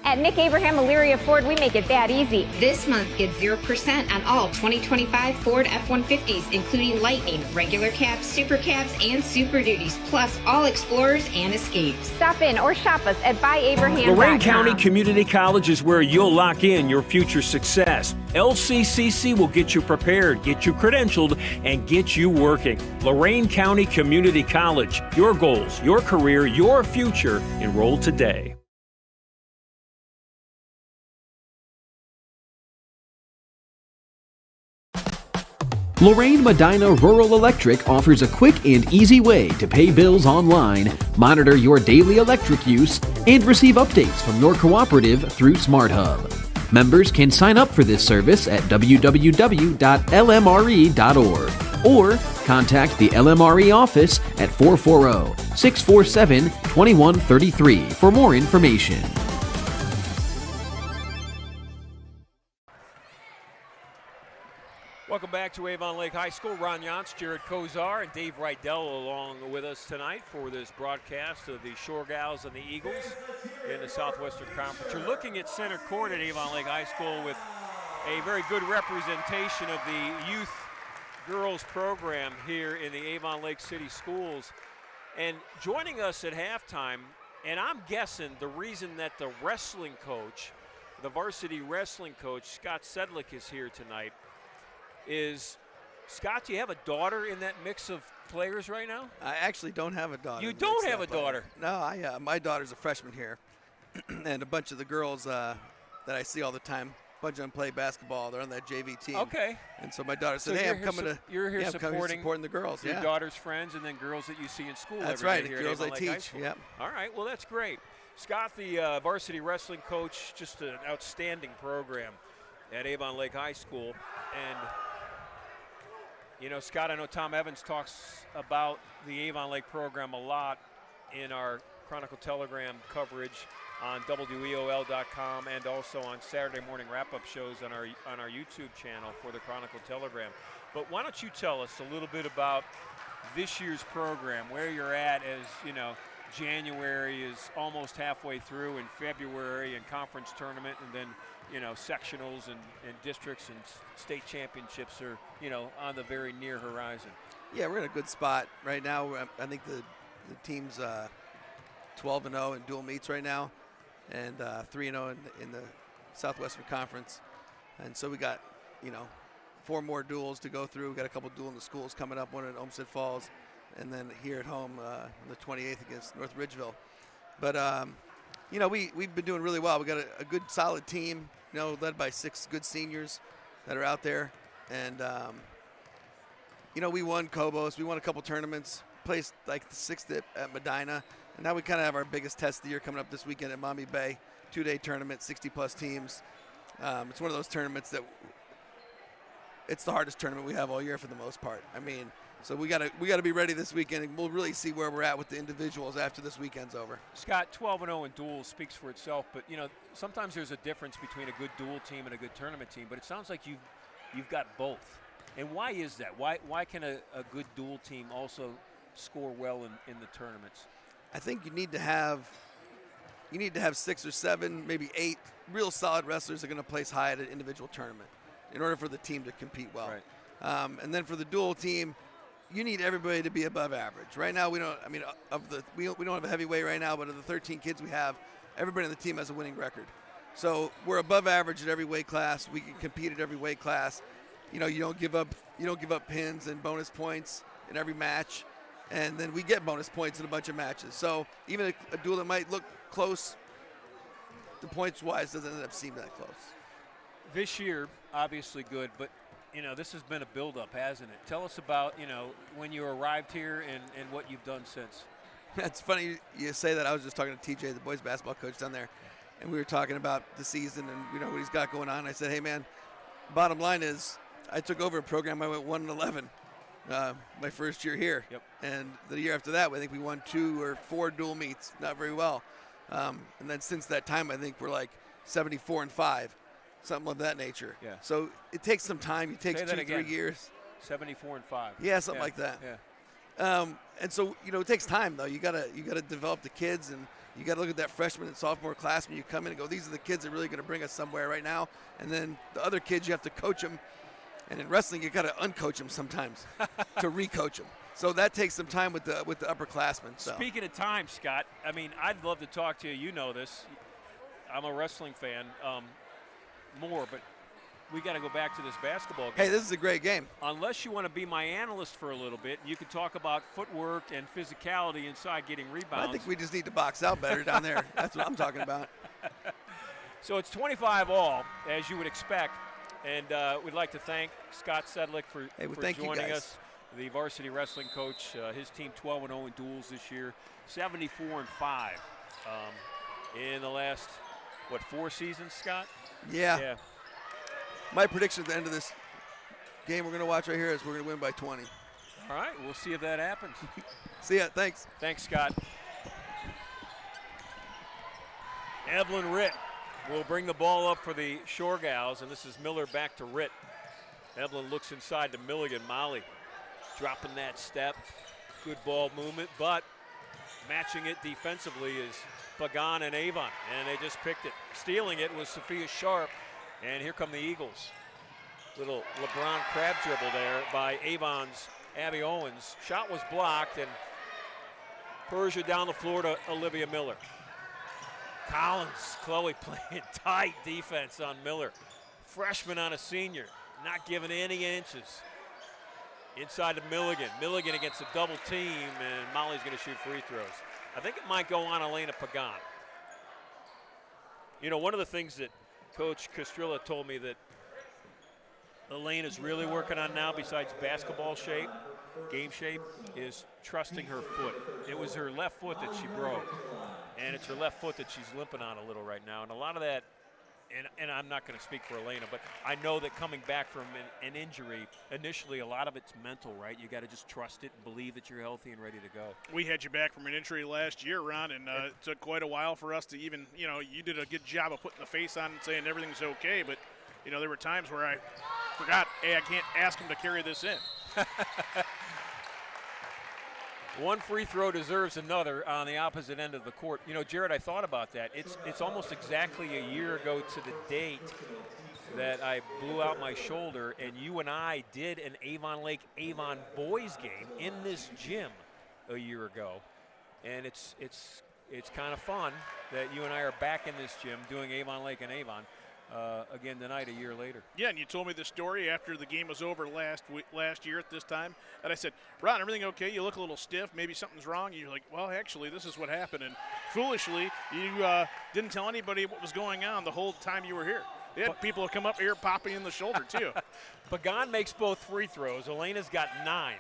At Nick Abraham Elyria Ford, we make it that easy. This month, get 0% on all 2025 Ford F-150s, including Lightning, regular cabs, super cabs, and Super Duties, plus all Explorers and Escapes. Stop in or shop us at buyabraham.com. Lorain County Community College is where you'll lock in your future success. LCCC will get you prepared, get you credentialed, and get you working. Lorain County Community College. Your goals, your career, your future. Enroll today. Lorain Medina Rural Electric offers a quick and easy way to pay bills online, monitor your daily electric use, and receive updates from your cooperative through SmartHub. Members can sign up for this service at www.lmre.org or contact the LMRE office at 440-647-2133 for more information. Welcome back to Avon Lake High School. Ron Yance, Jared Kozar, and Dave Rydell along with us tonight for this broadcast of the Shoregals and the Eagles in the Southwestern Conference. You're looking at center court at Avon Lake High School with a very good representation of the youth girls program here in the Avon Lake City Schools. And joining us at halftime, and I'm guessing the reason that the wrestling coach, the varsity wrestling coach, Scott Sedlick, is here tonight is, Scott, do you have a daughter in that mix of players right now? I actually don't have a daughter. You don't have a daughter? No, my daughter's a freshman here. And a bunch of the girls that I see all the time bunch of them play basketball. They're on that JV team. Okay. And so my daughter said, So "Hey, you're I'm here coming to." You're here I'm coming here supporting the girls. Your Yeah. daughter's friends, and then girls that you see in school. That's every right. day The here girls at I Avon Lake High teach. School. Yep. All right. Well, that's great. Scott, the varsity wrestling coach, just an outstanding program at Avon Lake High School. And, you know, Scott, I know Tom Evans talks about the Avon Lake program a lot in our Chronicle Telegram coverage on WEOL.com and also on Saturday morning wrap-up shows on our YouTube channel for the Chronicle Telegram. But why don't you tell us a little bit about this year's program, where you're at as, you know, January is almost halfway through, in February and conference tournament, and then, you know, sectionals and districts and state championships are, you know, on the very near horizon. Yeah, we're in a good spot right now. I think the team's 12-0 in dual meets right now, and 3-0 in the Southwestern Conference. And so we got, you know, 4 more duels to go through. We got a couple duel in the schools coming up, one at Olmsted Falls, and then here at home on the 28th against North Ridgeville. But, you know, we've been doing really well. We got a good, solid team, you know, led by 6 good seniors that are out there. And, you know, we won Cobos. We won a couple tournaments, placed like the 6th at Medina. And now we kind of have our biggest test of the year coming up this weekend at Maumee Bay, 2-day tournament, 60-plus teams. It's one of those tournaments that it's the hardest tournament we have all year for the most part. I mean, so we gotta be ready this weekend, and we'll really see where we're at with the individuals after this weekend's over. Scott, 12-0 in duels speaks for itself, but you know sometimes there's a difference between a good duel team and a good tournament team. But it sounds like you've got both. And why is that? Why can a good duel team also score well in the tournaments? I think you need to have 6 or 7, maybe 8 real solid wrestlers that are going to place high at an individual tournament in order for the team to compete well. Right. And then for the dual team, you need everybody to be above average. Right now, we don't have a heavyweight right now, but of the 13 kids we have, everybody on the team has a winning record. So we're above average at every weight class. We can compete at every weight class. You know, you don't give up pins and bonus points in every match, and then we get bonus points in a bunch of matches. So even a duel that might look close, the points-wise doesn't end up seeming that close. This year, obviously good, but you know, this has been a build-up, hasn't it? Tell us about, you know, when you arrived here and what you've done since. It's funny you say that. I was just talking to TJ, the boys basketball coach down there, and we were talking about the season and, you know, what he's got going on. I said, hey, man, bottom line is I took over a program. I went 1-11 my first year here. Yep. And the year after that, I think we won 2 or 4 dual meets, not very well. And then since that time, I think we're like 74-5. Something of that nature. Yeah. So it takes some time. It takes 2 or 3 years. 74-5. Yeah, something like that. Yeah. And so, you know, it takes time though. You gotta develop the kids, and you gotta look at that freshman and sophomore class when you come in and go, these are the kids that are really gonna bring us somewhere right now. And then the other kids, you have to coach them. And in wrestling, you gotta uncoach them sometimes to recoach them. So that takes some time with the upperclassmen. So. Speaking of time, Scott, I mean, I'd love to talk to you. You know this. I'm a wrestling fan. More, but we got to go back to this basketball game. Hey, this is a great game. Unless you want to be my analyst for a little bit, you can talk about footwork and physicality inside getting rebounds. I think we just need to box out better down there. That's what I'm talking about. So it's 25-all, as you would expect, and we'd like to thank Scott Sedlick for joining us, the varsity wrestling coach. His team 12-0 in duels this year, 74-5 in the last, 4 seasons, Scott? Yeah. My prediction at the end of this game we're going to watch right here is we're going to win by 20. All right, we'll see if that happens. See ya. Thanks. Thanks, Scott. Evelyn Ritt will bring the ball up for the Shoregals, and this is Miller back to Ritt. Evelyn looks inside to Milligan. Molly dropping that step. Good ball movement, but matching it defensively is Pagan and Avon, and they just picked it. Stealing it was Sophia Sharp, and here come the Eagles. Little LeBron crab dribble there by Avon's Abby Owens. Shot was blocked, and Persia down the floor to Olivia Miller. Collins, Chloe playing tight defense on Miller. Freshman on a senior, not giving any inches. Inside to Milligan. Milligan against a double team, and Molly's going to shoot free throws. I think it might go on Elena Pagan. You know, one of the things that Coach Castrilla told me that Elaine is really working on now, besides basketball shape, game shape, is trusting her foot. It was her left foot that she broke, and it's her left foot that she's limping on a little right now. And a lot of that, and I'm not going to speak for Elena, but I know that coming back from an injury, initially a lot of it's mental, right? You got to just trust it and believe that you're healthy and ready to go. We had you back from an injury last year, Ron, and it took quite a while for us to even, you did a good job of putting the face on and saying everything's okay, but, there were times where I forgot, hey, I can't ask him to carry this in. One free throw deserves another on the opposite end of the court. Jared, I thought about that. It's almost exactly a year ago to the date that I blew out my shoulder, and you and I did an Avon Lake Avon boys game in this gym a year ago. And it's kind of fun that you and I are back in this gym doing Avon Lake and Avon again tonight, a year later. Yeah, and you told me the story after the game was over last year at this time, and I said, Ron, everything okay? You look a little stiff. Maybe something's wrong. And you're like, well, actually, this is what happened. And foolishly, you didn't tell anybody what was going on the whole time you were here. They had people come up here popping in the shoulder, too. Pagan makes both free throws. Elena's got 9.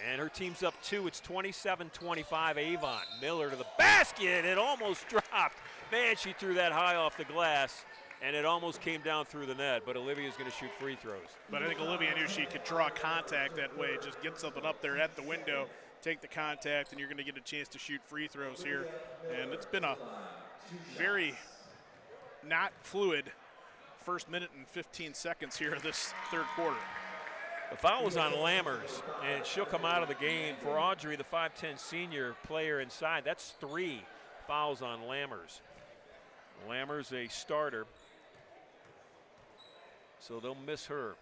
And her team's up 2. It's 27-25 Avon. Miller to the basket. It almost dropped. Man, she threw that high off the glass, and it almost came down through the net. But Olivia's going to shoot free throws. But I think Olivia knew she could draw contact that way. Just get something up there at the window, take the contact, and you're going to get a chance to shoot free throws here. And it's been a very not fluid first minute and 15 seconds here of this third quarter. The foul was on Lammers, and she'll come out of the game. For Audrey, the 5'10 senior player inside, that's 3 fouls on Lammers. Lammers a starter, so they'll miss her.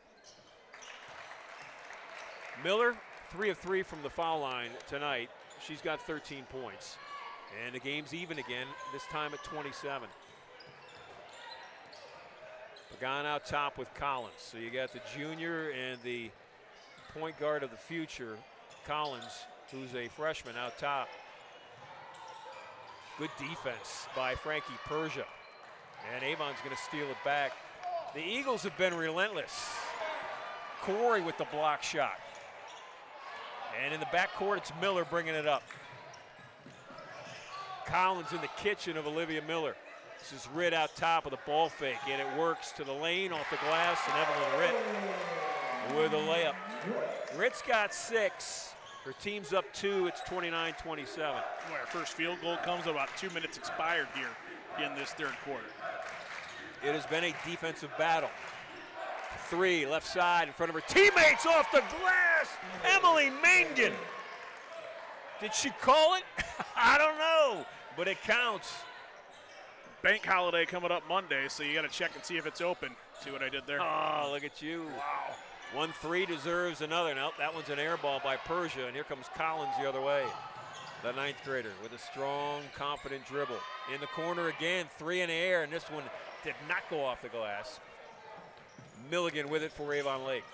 Miller, 3 of 3 from the foul line tonight. She's got 13 points. And the game's even again, this time at 27. Pagan out top with Collins. So you got the junior and the point guard of the future, Collins, who's a freshman out top. Good defense by Frankie Persia. And Avon's going to steal it back. The Eagles have been relentless. Corey with the block shot. And in the backcourt, it's Miller bringing it up. Collins in the kitchen of Olivia Miller. This is Ritt out top with a ball fake, and it works to the lane off the glass, and Evelyn Ritt with a layup. Ritt's got 6. Her team's up 2. It's 29-27. Our first field goal comes with about 2 minutes expired here in this third quarter. It has been a defensive battle. 3 left side in front of her teammates off the glass. Emily Mangan. Did she call it? I don't know, but it counts. Bank holiday coming up Monday, so you got to check and see if it's open. See what I did there? Oh, look at you. Wow. 1-3 deserves another. Now that one's an air ball by Persia, and here comes Collins the other way. The 9th grader with a strong, confident dribble. In the corner again, 3 in the air, and this one did not go off the glass. Milligan with it for Avon Lake.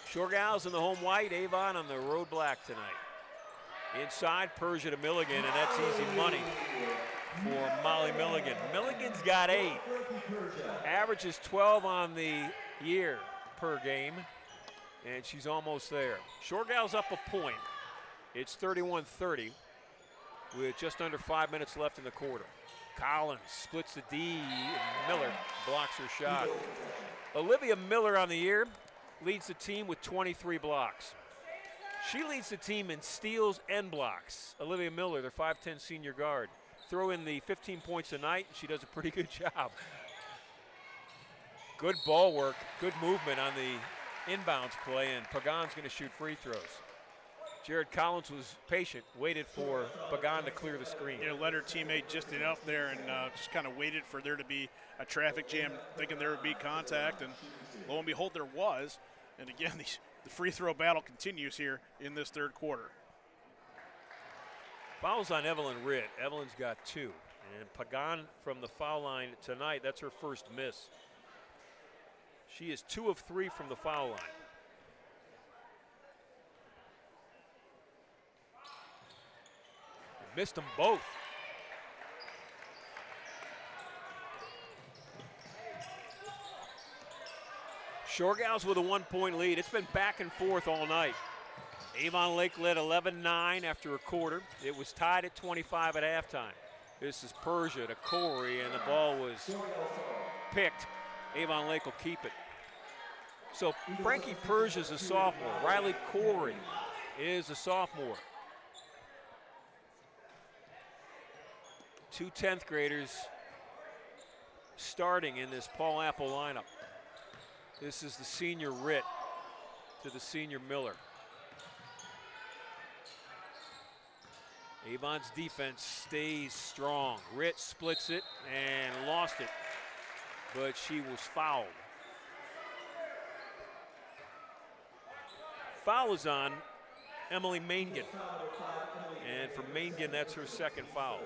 Shoregals in the home white, Avon on the road black tonight. Inside, Persia to Milligan, and that's easy money for Molly Milligan. Milligan's got 8. Averages 12 on the year per game, and she's almost there. Shoregals up a point. It's 31-30 with just under 5 minutes left in the quarter. Collins splits the D, and Miller blocks her shot. Olivia Miller on the year leads the team with 23 blocks. She leads the team in steals and blocks. Olivia Miller, their 5'10 senior guard. Throw in the 15 points a night, she does a pretty good job. Good ball work, good movement on the inbounds play, and Pagan's going to shoot free throws. Jared Collins was patient, waited for Pagan to clear the screen. Yeah, let her teammate just enough there and just kind of waited for there to be a traffic jam, thinking there would be contact, and lo and behold, there was. And again, the free throw battle continues here in this third quarter. Fouls on Evelyn Ritt. Evelyn's got 2. And Pagan from the foul line tonight, that's her first miss. She is 2 of 3 from the foul line. Missed them both. Shoregals with a 1-point lead. It's been back and forth all night. Avon Lake led 11-9 after a quarter. It was tied at 25 at halftime. This is Persia to Corey, and the ball was picked. Avon Lake will keep it. So Frankie Persia's a sophomore. Riley Corey is a sophomore. 2 10th graders starting in this Paul Apple lineup. This is the senior Ritt to the senior Miller. Avon's defense stays strong. Ritt splits it and lost it, but she was fouled. Foul is on Emily Mangan. And for Mangan, that's her second foul.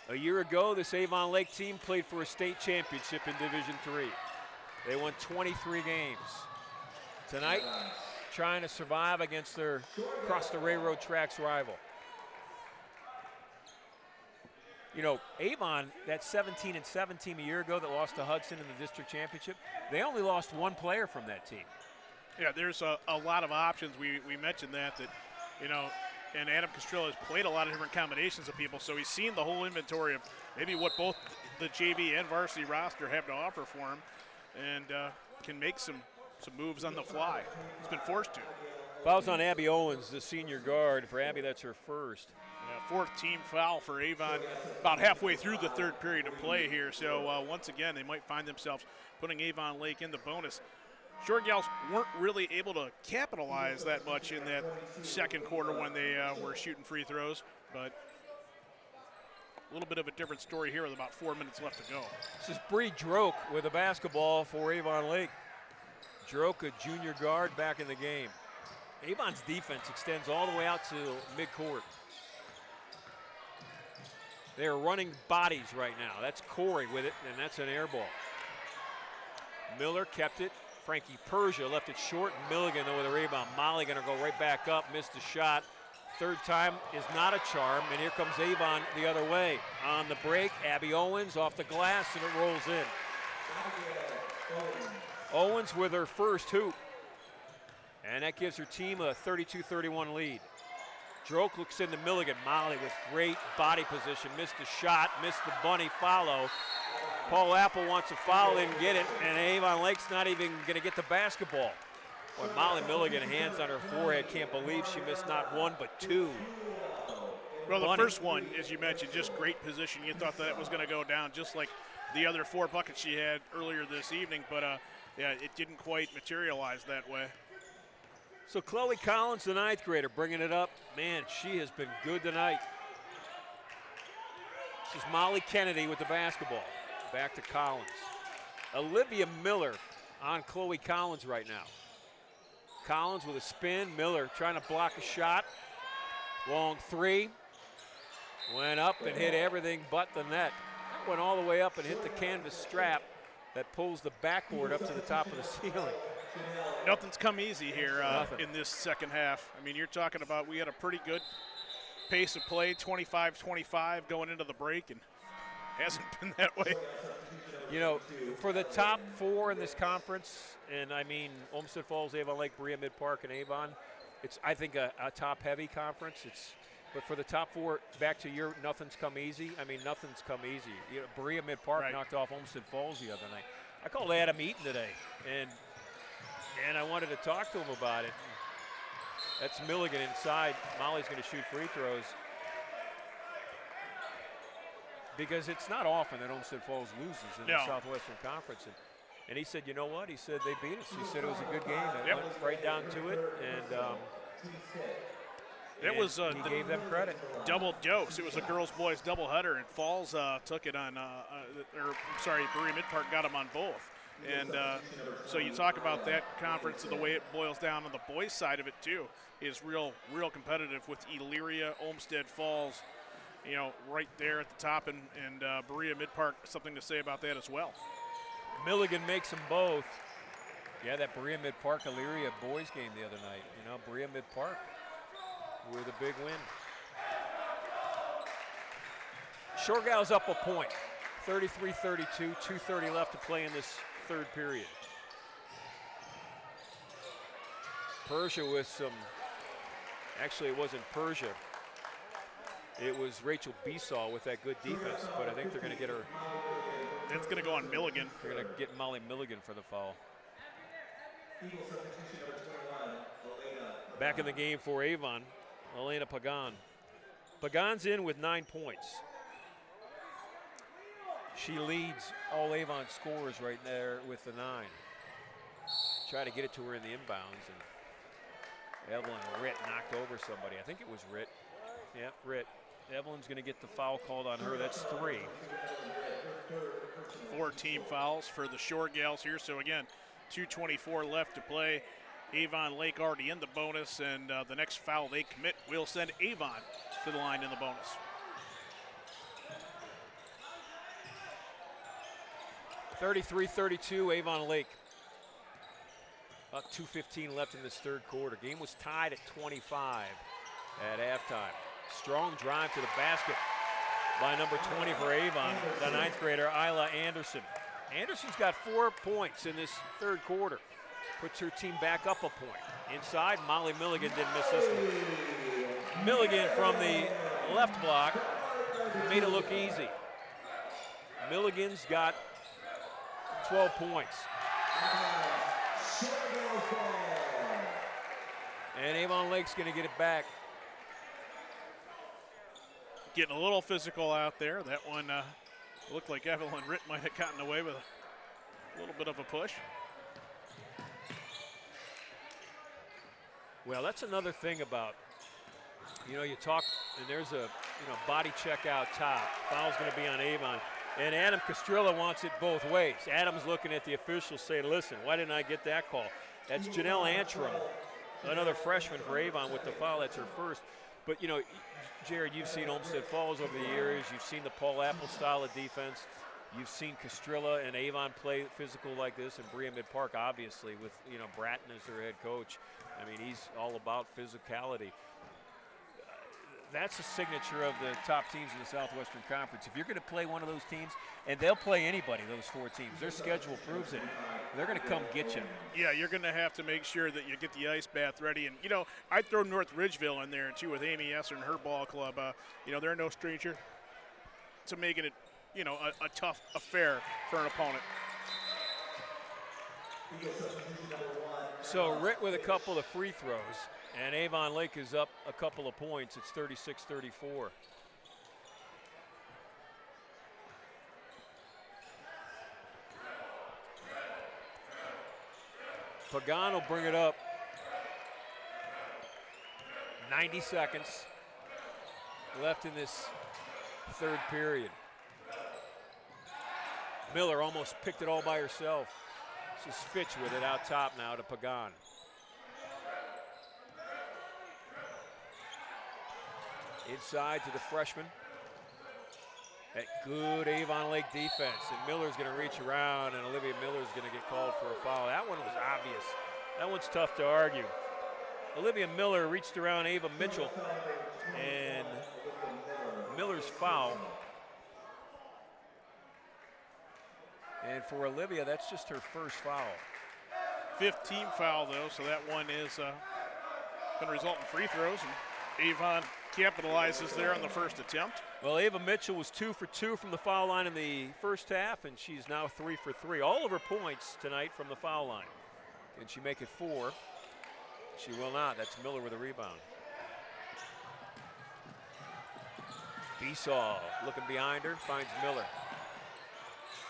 A year ago, this Avon Lake team played for a state championship in Division III. They won 23 games. Tonight, trying to survive against their across the railroad tracks rival. You know, Avon, that 17-7 team a year ago that lost to Hudson in the district championship, they only lost one player from that team. Yeah, there's a lot of options. We mentioned that, you know, and Adam Castrillo has played a lot of different combinations of people, so he's seen the whole inventory of maybe what both the JV and varsity roster have to offer for him, and can make some moves on the fly. He's been forced to. Fouls on Abby Owens, the senior guard. For Abby, that's her first. Yeah, fourth team foul for Avon about halfway through the third period of play here. So once again, they might find themselves putting Avon Lake in the bonus. Shoregals weren't really able to capitalize that much in that second quarter when they were shooting free throws, but a little bit of a different story here with about 4 minutes left to go. This is Bree Droke with a basketball for Avon Lake. Droke, a junior guard, back in the game. Avon's defense extends all the way out to midcourt. They are running bodies right now. That's Corey with it, and that's an air ball. Miller kept it. Frankie Persia left it short. Milligan, though, with a rebound. Molly going to go right back up, missed a shot. Third time is not a charm, and here comes Avon the other way. On the break, Abby Owens off the glass, and it rolls in. Owens with her first hoop, and that gives her team a 32-31 lead. Droke looks into Milligan. Molly with great body position, missed a shot, missed the bunny follow. Paul Apple wants a foul, didn't get it, and Avon Lake's not even going to get the basketball. Boy, Molly Milligan, hands on her forehead, can't believe she missed not one but two. Well, the first one, as you mentioned, just great position. You thought that was going to go down just like the other 4 buckets she had earlier this evening, but yeah, it didn't quite materialize that way. So Chloe Collins, the 9th grader, bringing it up. Man, she has been good tonight. This is Molly Kennedy with the basketball. Back to Collins. Olivia Miller on Chloe Collins right now. Collins with a spin. Miller trying to block a shot. Long three. Went up and hit everything but the net. That went all the way up and hit the canvas strap that pulls the backboard up to the top of the ceiling. Nothing's come easy here in this second half. I mean, you're talking about we had a pretty good pace of play, 25-25 going into the break, and hasn't been that way. You know, for the top 4 in this conference, and I mean Olmsted Falls, Avon Lake, Berea, Mid-Park, and Avon, it's, I think, a top-heavy conference. But for the top 4, back to your nothing's come easy, I mean, nothing's come easy. You know, Berea Mid-Park knocked off Olmsted Falls the other night. I called Adam Eaton today, and I wanted to talk to him about it. That's Milligan inside. Molly's going to shoot free throws. Because it's not often that Olmsted Falls loses in the Southwestern Conference. And he said, you know what? He said, they beat us. He said it was a good game. It went right down to it. And he gave them credit. Double dose. It was a girls-boys doubleheader, and Falls took it on, Berea Mid-Park got them on both. And so you talk about that conference and the way it boils down on the boys' side of it, too, is real competitive with Elyria, Olmsted Falls, you know, right there at the top, and Berea Mid-Park, something to say about that as well. Milligan makes them both. Yeah, that Berea Mid-Park Elyria boys game the other night. You know, Berea Mid-Park with a big win. Shoregals up a point. 33-32, 2:30 left to play in this third period. Persia with some, actually it wasn't Persia. It was Rachel Besaw with that good defense, but I think they're going to get her. It's going to go on Milligan. They're going to get Molly Milligan for the foul. Back in the game for Avon, Elena Pagan. Pagan's in with 9 points. She leads all Avon scorers right there with the 9. Try to get it to her in the inbounds, and Evelyn Ritt knocked over somebody. I think it was Ritt. Yeah, Ritt. Evelyn's going to get the foul called on her. That's 3. 4 team fouls for the Shoregals here. So again, 2:24 left to play. Avon Lake already in the bonus, and the next foul they commit will send Avon to the line in the bonus. (33-32) Avon Lake. About 2:15 left in this third quarter. Game was tied at 25 at halftime. Strong drive to the basket by number 20 for Avon, the 9th grader Isla Anderson. Anderson's got 4 points in this third quarter. Puts her team back up a point. Inside, Molly Milligan didn't miss this one. Milligan from the left block made it look easy. Milligan's got 12 points. And Avon Lake's going to get it back. Getting a little physical out there. That one looked like Evelyn Ritt might have gotten away with a little bit of a push. Well, that's another thing about, you talk, and there's a, body check out top. Foul's going to be on Avon. And Adam Castrilla wants it both ways. Adam's looking at the officials saying, listen, why didn't I get that call? That's Janelle Antrim, another freshman for Avon with the foul. That's her first. But, Jared, you've seen Olmsted Falls over the years. You've seen the Paul Apple style of defense. You've seen Castrilla and Avon play physical like this, and Brea Mid Park, obviously, with Bratton as their head coach. I mean, he's all about physicality. That's a signature of the top teams in the Southwestern Conference. If you're going to play one of those teams, and they'll play anybody, those 4 teams, their schedule proves it, they're going to come get you. Yeah, you're going to have to make sure that you get the ice bath ready. And, I'd throw North Ridgeville in there, too, with Amy Esser and her ball club. They're no stranger to making it, a tough affair for an opponent. So Ritt with a couple of free throws, and Avon Lake is up a couple of points. It's 36-34. Pagan will bring it up. 90 seconds left in this third period. Miller almost picked it all by herself. This is Fitch with it out top now to Pagan. Inside to the freshman. That good Avon Lake defense. And Miller's going to reach around, and Olivia Miller's going to get called for a foul. That one was obvious. That one's tough to argue. Olivia Miller reached around Ava Mitchell, and Miller's foul. And for Olivia, that's just her first foul. 15 foul, though, so that one is going to result in free throws. And Avon capitalizes there on the first attempt. Well, Ava Mitchell was 2 for 2 from the foul line in the first half, and she's now 3 for 3. All of her points tonight from the foul line. Can she make it 4? She will not. That's Miller with a rebound. Besaw looking behind her, finds Miller.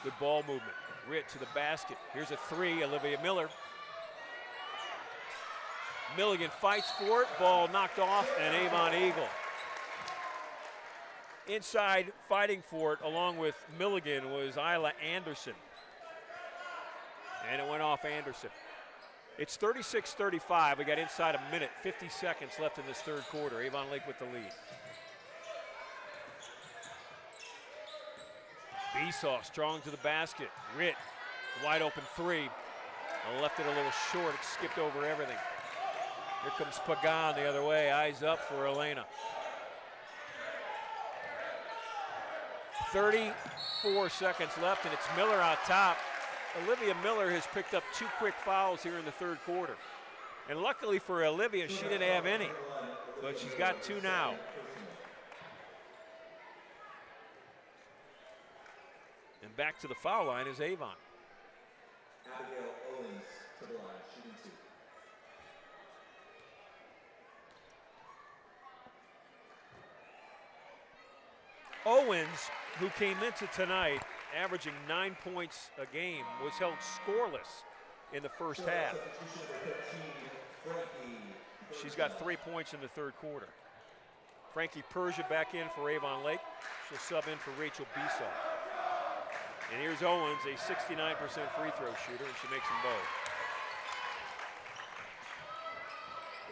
Good ball movement. Ritt to the basket. Here's a 3, Olivia Miller. Milligan fights for it. Ball knocked off, and Avon Eagle. Inside fighting for it along with Milligan was Isla Anderson. And it went off Anderson. It's 36-35. We got inside a minute, 50 seconds left in this third quarter. Avon Lake with the lead. Besaw strong to the basket. Ritt, wide open 3. Left it a little short. It skipped over everything. Here comes Pagan the other way. Eyes up for Elena. 34 seconds left, and it's Miller out top. Olivia Miller has picked up 2 quick fouls here in the third quarter. And luckily for Olivia, she didn't have any, but she's got 2 now. And back to the foul line is Avon. Abigail Owens to the line, shooting 2. Owens, who came into tonight averaging 9 points a game, was held scoreless in the first half. She's got 3 points in the third quarter. Frankie Persia back in for Avon Lake. She'll sub in for Rachel Bissell. And here's Owens, a 69% free throw shooter, and she makes them both.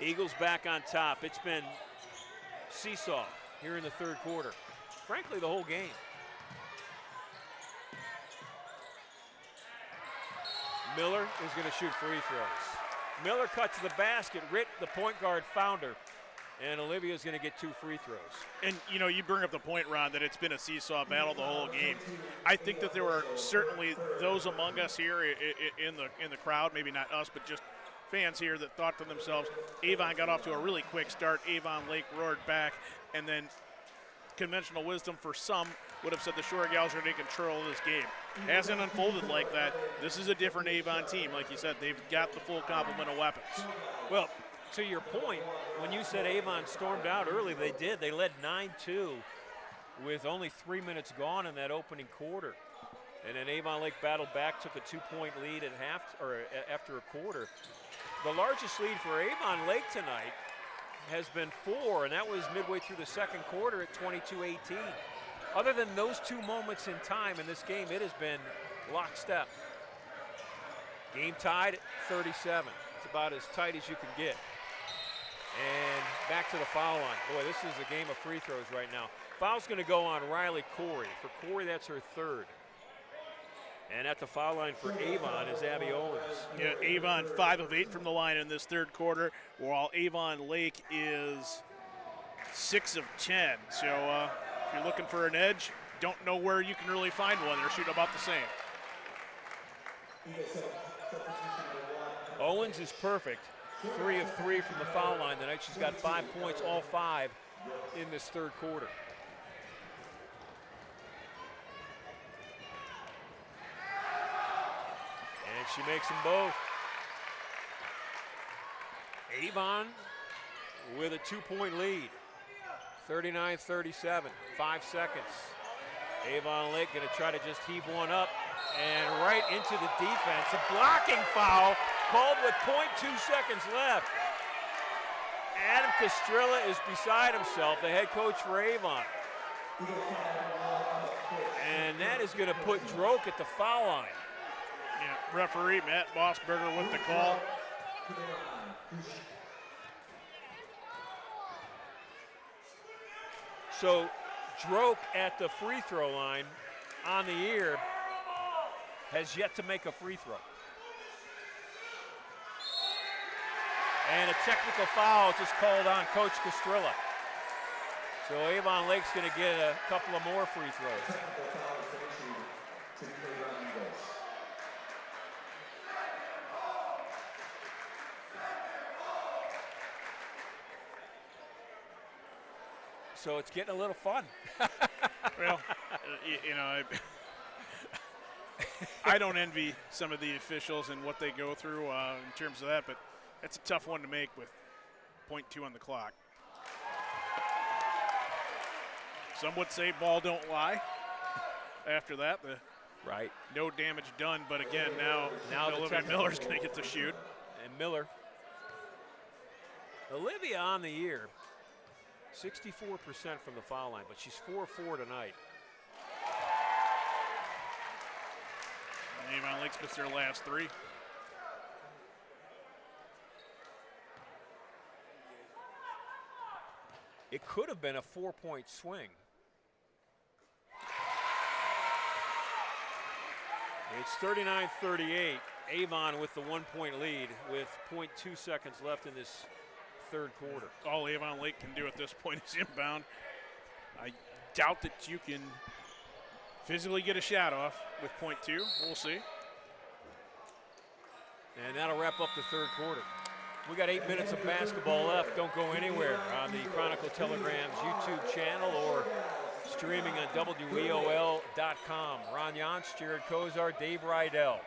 Eagles back on top. It's been seesaw here in the third quarter. Frankly, the whole game. Miller is going to shoot free throws. Miller cut to the basket. Ritt, the point guard, found her. And Olivia's going to get 2 free throws. And, you know, you bring up the point, Ron, that it's been a seesaw battle the whole game. I think that there were certainly those among us here in the crowd, maybe not us, but just fans here that thought to themselves, Avon got off to a really quick start. Avon Lake roared back, and then conventional wisdom for some would have said the Shoregals are in control of this game. Hasn't unfolded like that. This is a different Avon team. Like you said, they've got the full complement of weapons. Well, to your point, when you said Avon stormed out early, they did. They led 9-2 with only 3 minutes gone in that opening quarter. And then Avon Lake battled back, took a 2-point lead at after a quarter. The largest lead for Avon Lake tonight has been 4, and that was midway through the second quarter at 22-18. Other than those 2 moments in time in this game, it has been lockstep. Game tied at 37. It's about as tight as you can get. And back to the foul line. Boy, this is a game of free throws right now. Foul's going to go on Riley Corey. For Corey, that's her 3rd. And at the foul line for Avon is Abby Owens. Yeah, Avon 5 of 8 from the line in this third quarter, while Avon Lake is 6 of 10. So if you're looking for an edge, don't know where you can really find one. They're shooting about the same. Owens is perfect. 3 of 3 from the foul line tonight. She's got 5 points, all 5 in this third quarter. And she makes them both. Avon with a 2-point lead. 39-37, 5 seconds. Avon Lake going to try to just heave one up and right into the defense. A blocking foul called with 0.2 seconds left. Adam Castrilla is beside himself, the head coach for Avon. And that is going to put Droke at the foul line. Yeah, referee Matt Bossberger with the call. So Droke at the free throw line on the year has yet to make a free throw. And a technical foul just called on Coach Castrilla. So Avon Lake's going to get a couple of more free throws. So it's getting a little fun. Well, you know, I don't envy some of the officials and what they go through in terms of that, but that's a tough one to make with 0.2 on the clock. Some would say ball don't lie. After that, right, no damage done. But again, now Olivia Miller's going to get to shoot. And Miller, Olivia on the year, 64% from the foul line, but she's 4-4 tonight. Avon Lake's missed their last 3. It could have been a 4-point swing. It's 39-38. Avon with the 1-point lead with 0.2 seconds left in this third quarter. All Avon Lake can do at this point is inbound. I doubt that you can physically get a shot off with .2. We'll see. And that'll wrap up the third quarter. We got 8 minutes of basketball left. Don't go anywhere on the Chronicle Telegram's YouTube channel or streaming on WEOL.com. Ron Yance, Jared Kozar, Dave Rydell.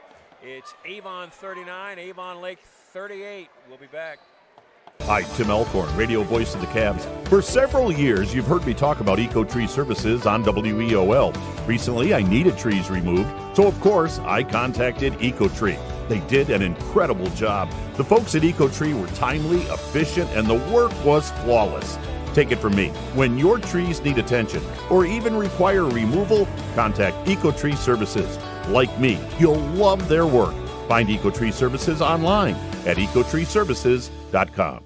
It's Avon 39, Avon Lake 38. We'll be back. Hi, Tim Elkhorn, radio voice of the Cavs. For several years, you've heard me talk about EcoTree services on WEOL. Recently, I needed trees removed, so of course, I contacted EcoTree. They did an incredible job. The folks at EcoTree were timely, efficient, and the work was flawless. Take it from me, when your trees need attention or even require removal, contact EcoTree Services. Like me, you'll love their work. Find EcoTree Services online at ecotreeservices.com.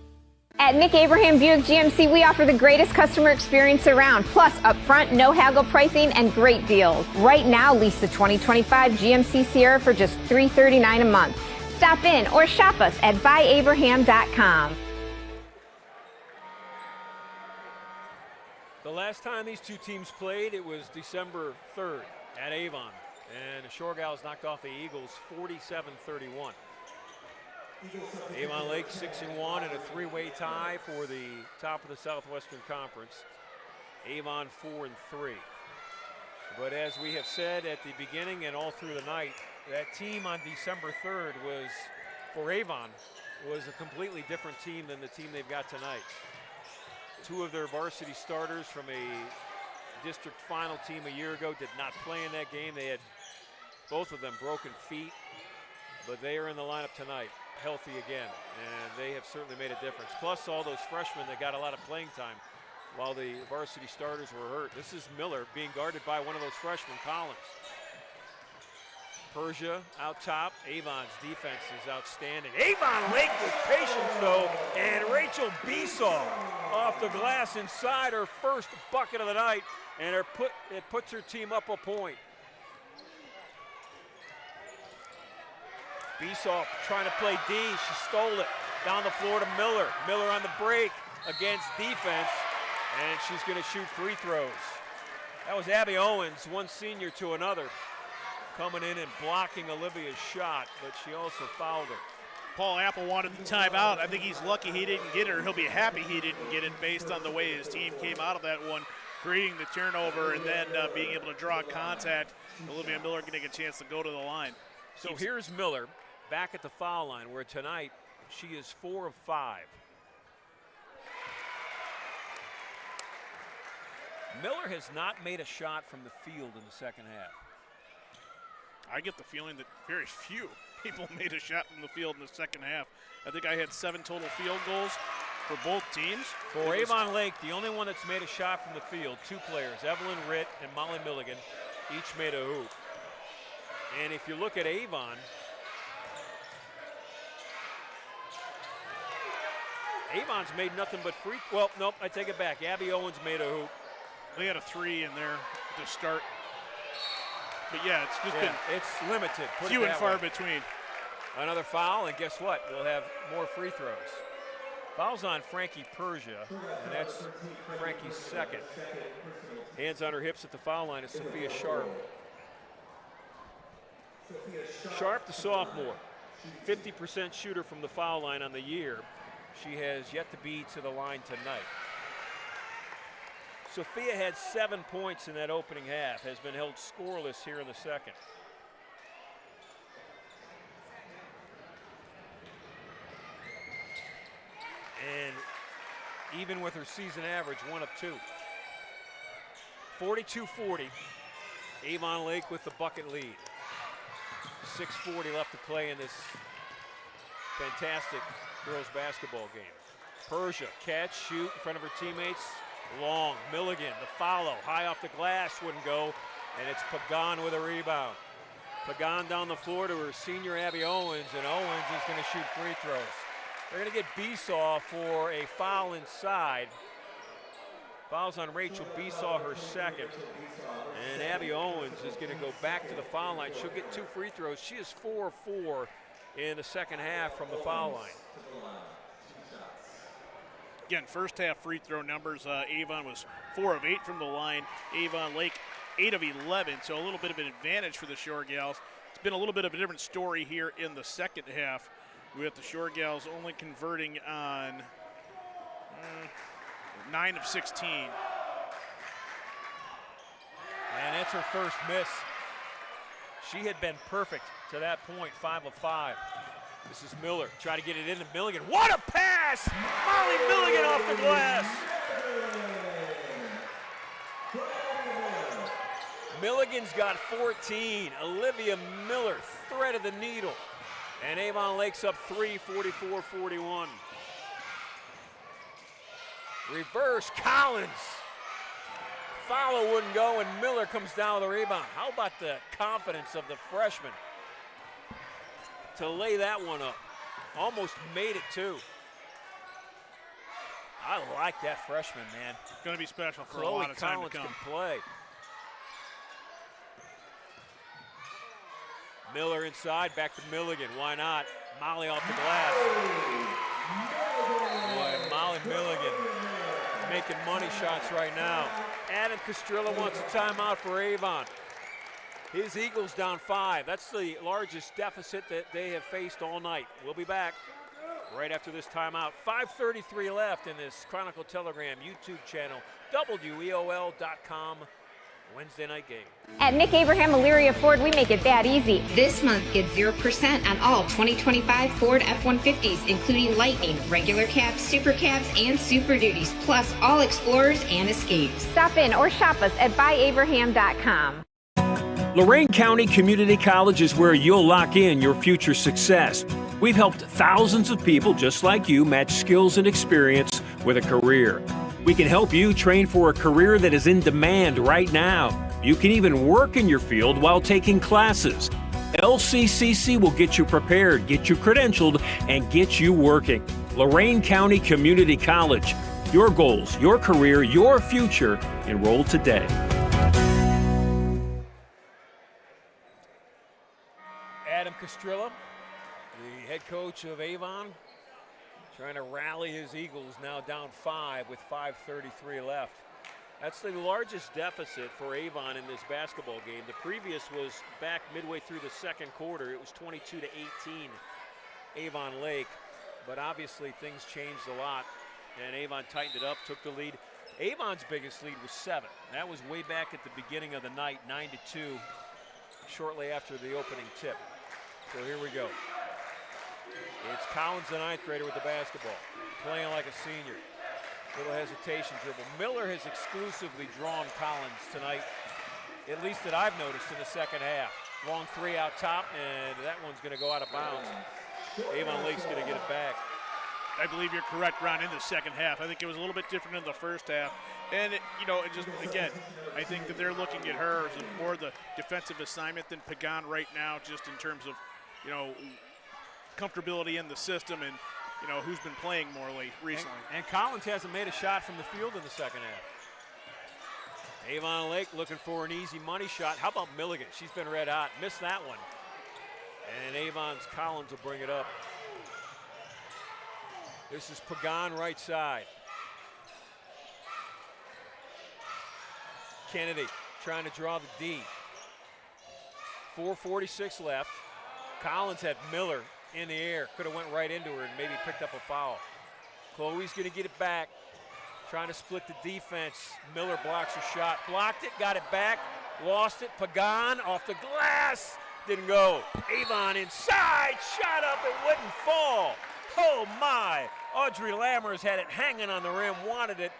At Nick Abraham Buick GMC, we offer the greatest customer experience around, plus upfront, no haggle pricing and great deals. Right now, lease the 2025 GMC Sierra for just $339 a month. Stop in or shop us at buyabraham.com. The last time these two teams played, it was December 3rd at Avon, and the Shoregals knocked off the Eagles 47-31. Avon Lake 6-1 and a three-way tie for the top of the Southwestern Conference. Avon 4-3. But as we have said at the beginning and all through the night, that team on December 3rd was, for Avon, was a completely different team than the team they've got tonight. Two of their varsity starters from a district final team a year ago did not play in that game. They had both of them broken feet, but they are in the lineup tonight, healthy again, and they have certainly made a difference. Plus all those freshmen that got a lot of playing time while the varsity starters were hurt. This is Miller being guarded by one of those freshmen, Collins. Persia out top. Avon's defense is outstanding. Avon Lake with patience though, and Rachel Besaw off the glass inside her first bucket of the night, and it puts her team up a point. Besaw trying to play D. She stole it down the floor to Miller. Miller on the break against defense, and she's going to shoot free throws. That was Abby Owens, one senior to another, coming in and blocking Olivia's shot, but she also fouled her. Paul Apple wanted the timeout. I think he's lucky he didn't get it, or he'll be happy he didn't get it based on the way his team came out of that one, creating the turnover and then being able to draw contact. Olivia Miller getting a chance to go to the line. So here's Miller back at the foul line, where tonight she is 4 of 5. Miller has not made a shot from the field in the second half. I get the feeling that very few people made a shot from the field in the second half. I think I had 7 total field goals for both teams. For Avon Lake, the only one that's made a shot from the field, 2 players, Evelyn Ritt and Molly Milligan, each made a hoop. And if you look at Avon, Avon's made nothing but free. Well, nope, I take it back. Abby Owens made a hoop. They had a 3 in there to start. But yeah, it's just been it's limited. Few and far between. Another foul, and guess what? We'll have more free throws. Foul's on Frankie Persia, and that's Frankie's second. Hands on her hips at the foul line is Sophia Sharp. Sharp, the sophomore, 50% shooter from the foul line on the year. She has yet to be to the line tonight. Sophia had 7 points in that opening half, has been held scoreless here in the second. And even with her season average, 1 of 2. 42-40, Avon Lake with the bucket lead. 6:40 left to play in this fantastic girls basketball game. Persia, catch, shoot in front of her teammates. Long, Milligan, the follow, high off the glass, wouldn't go, and it's Pagan with a rebound. Pagan down the floor to her senior Abby Owens, and Owens is going to shoot free throws. They're going to get Besaw for a foul inside. Fouls on Rachel Besaw, her second. And Abby Owens is going to go back to the foul line. She'll get 2 free throws. She is 4 of 4 in the second half from the foul line. Again, first half free throw numbers, Avon was 4 of 8 from the line. Avon Lake 8 of 11, so a little bit of an advantage for the Shoregals. It's been a little bit of a different story here in the second half, with the Shoregals only converting on 9 of 16. And that's her first miss. She had been perfect to that point, 5 of 5. This is Miller, try to get it into Milligan. What a pass! Molly Milligan off the glass. Milligan's got 14. Olivia Miller threaded the needle. And Avon Lake's up 3, 44-41. Reverse, Collins. Follow wouldn't go, and Miller comes down with a rebound. How about the confidence of the freshman to lay that one up? Almost made it, too. I like that freshman, man. Going to be special for Chloe a lot of time Collins to come. Can play. Miller inside, back to Milligan. Why not? Molly off the glass. Boy, Molly Milligan making money shots right now. Adam Castrilla wants a timeout for Avon. His Eagles down 5. That's the largest deficit that they have faced all night. We'll be back right after this timeout. 5:33 left in this Chronicle Telegram YouTube channel, WEOL.com. Wednesday night game. At Nick Abraham Elyria Ford, we make it that easy. This month, get 0% on all 2025 Ford F-150s, including Lightning, regular cabs, super cabs, and Super Duties, plus all Explorers and Escapes. Stop in or shop us at buyabraham.com. Lorain County Community College is where you'll lock in your future success. We've helped thousands of people just like you match skills and experience with a career. We can help you train for a career that is in demand right now. You can even work in your field while taking classes. LCCC will get you prepared, get you credentialed, and get you working. Lorain County Community College. Your goals, your career, your future. Enroll today. Adam Castrilla, the head coach of Avon, trying to rally his Eagles, now down 5 with 5:33 left. That's the largest deficit for Avon in this basketball game. The previous was back midway through the second quarter. It was 22-18 Avon Lake, but obviously things changed a lot, and Avon tightened it up, took the lead. Avon's biggest lead was 7. That was way back at the beginning of the night, 9-2, shortly after the opening tip. So here we go. It's Collins, the 9th grader, with the basketball, playing like a senior. Little hesitation dribble. Miller has exclusively drawn Collins tonight, at least that I've noticed in the second half. Long 3 out top, and that one's going to go out of bounds. Avon Lake's going to get it back. I believe you're correct, Ron, in the second half. I think it was a little bit different in the first half. And, it just, again, I think that they're looking at her as more the defensive assignment than Pagan right now, just in terms of, comfortability in the system and, who's been playing more recently. And Collins hasn't made a shot from the field in the second half. Avon Lake looking for an easy money shot. How about Milligan? She's been red hot. Missed that one. And Avon's Collins will bring it up. This is Pagan right side. Kennedy trying to draw the D. 4:46 left. Collins had Miller in the air. Could have went right into her and maybe picked up a foul. Chloe's going to get it back. Trying to split the defense. Miller blocks her shot. Blocked it, got it back, lost it. Pagan off the glass. Didn't go. Avon inside. Shot up, it wouldn't fall. Oh my. Audrey Lammers had it hanging on the rim, wanted it,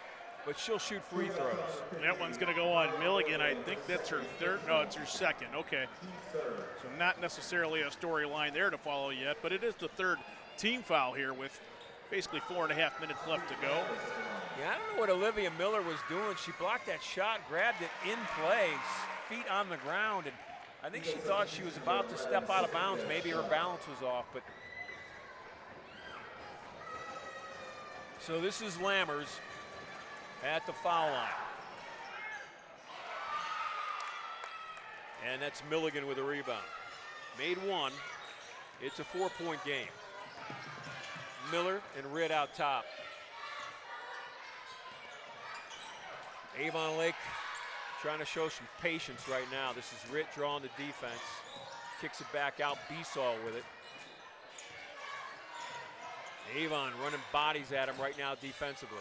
but she'll shoot free throws. That one's going to go on Milligan. I think that's her third. No, it's her second. Okay. So not necessarily a storyline there to follow yet, but it is the third team foul here with basically 4.5 minutes left to go. Yeah, I don't know what Olivia Miller was doing. She blocked that shot, grabbed it in play, feet on the ground, and I think she thought she was about to step out of bounds. Maybe her balance was off, but. So this is Lammers at the foul line. And that's Milligan with a rebound. Made 1. It's a 4-point game. Miller and Ridd out top. Avon Lake trying to show some patience right now. This is Ritt drawing the defense. Kicks it back out, Besaw with it. Avon running bodies at him right now defensively.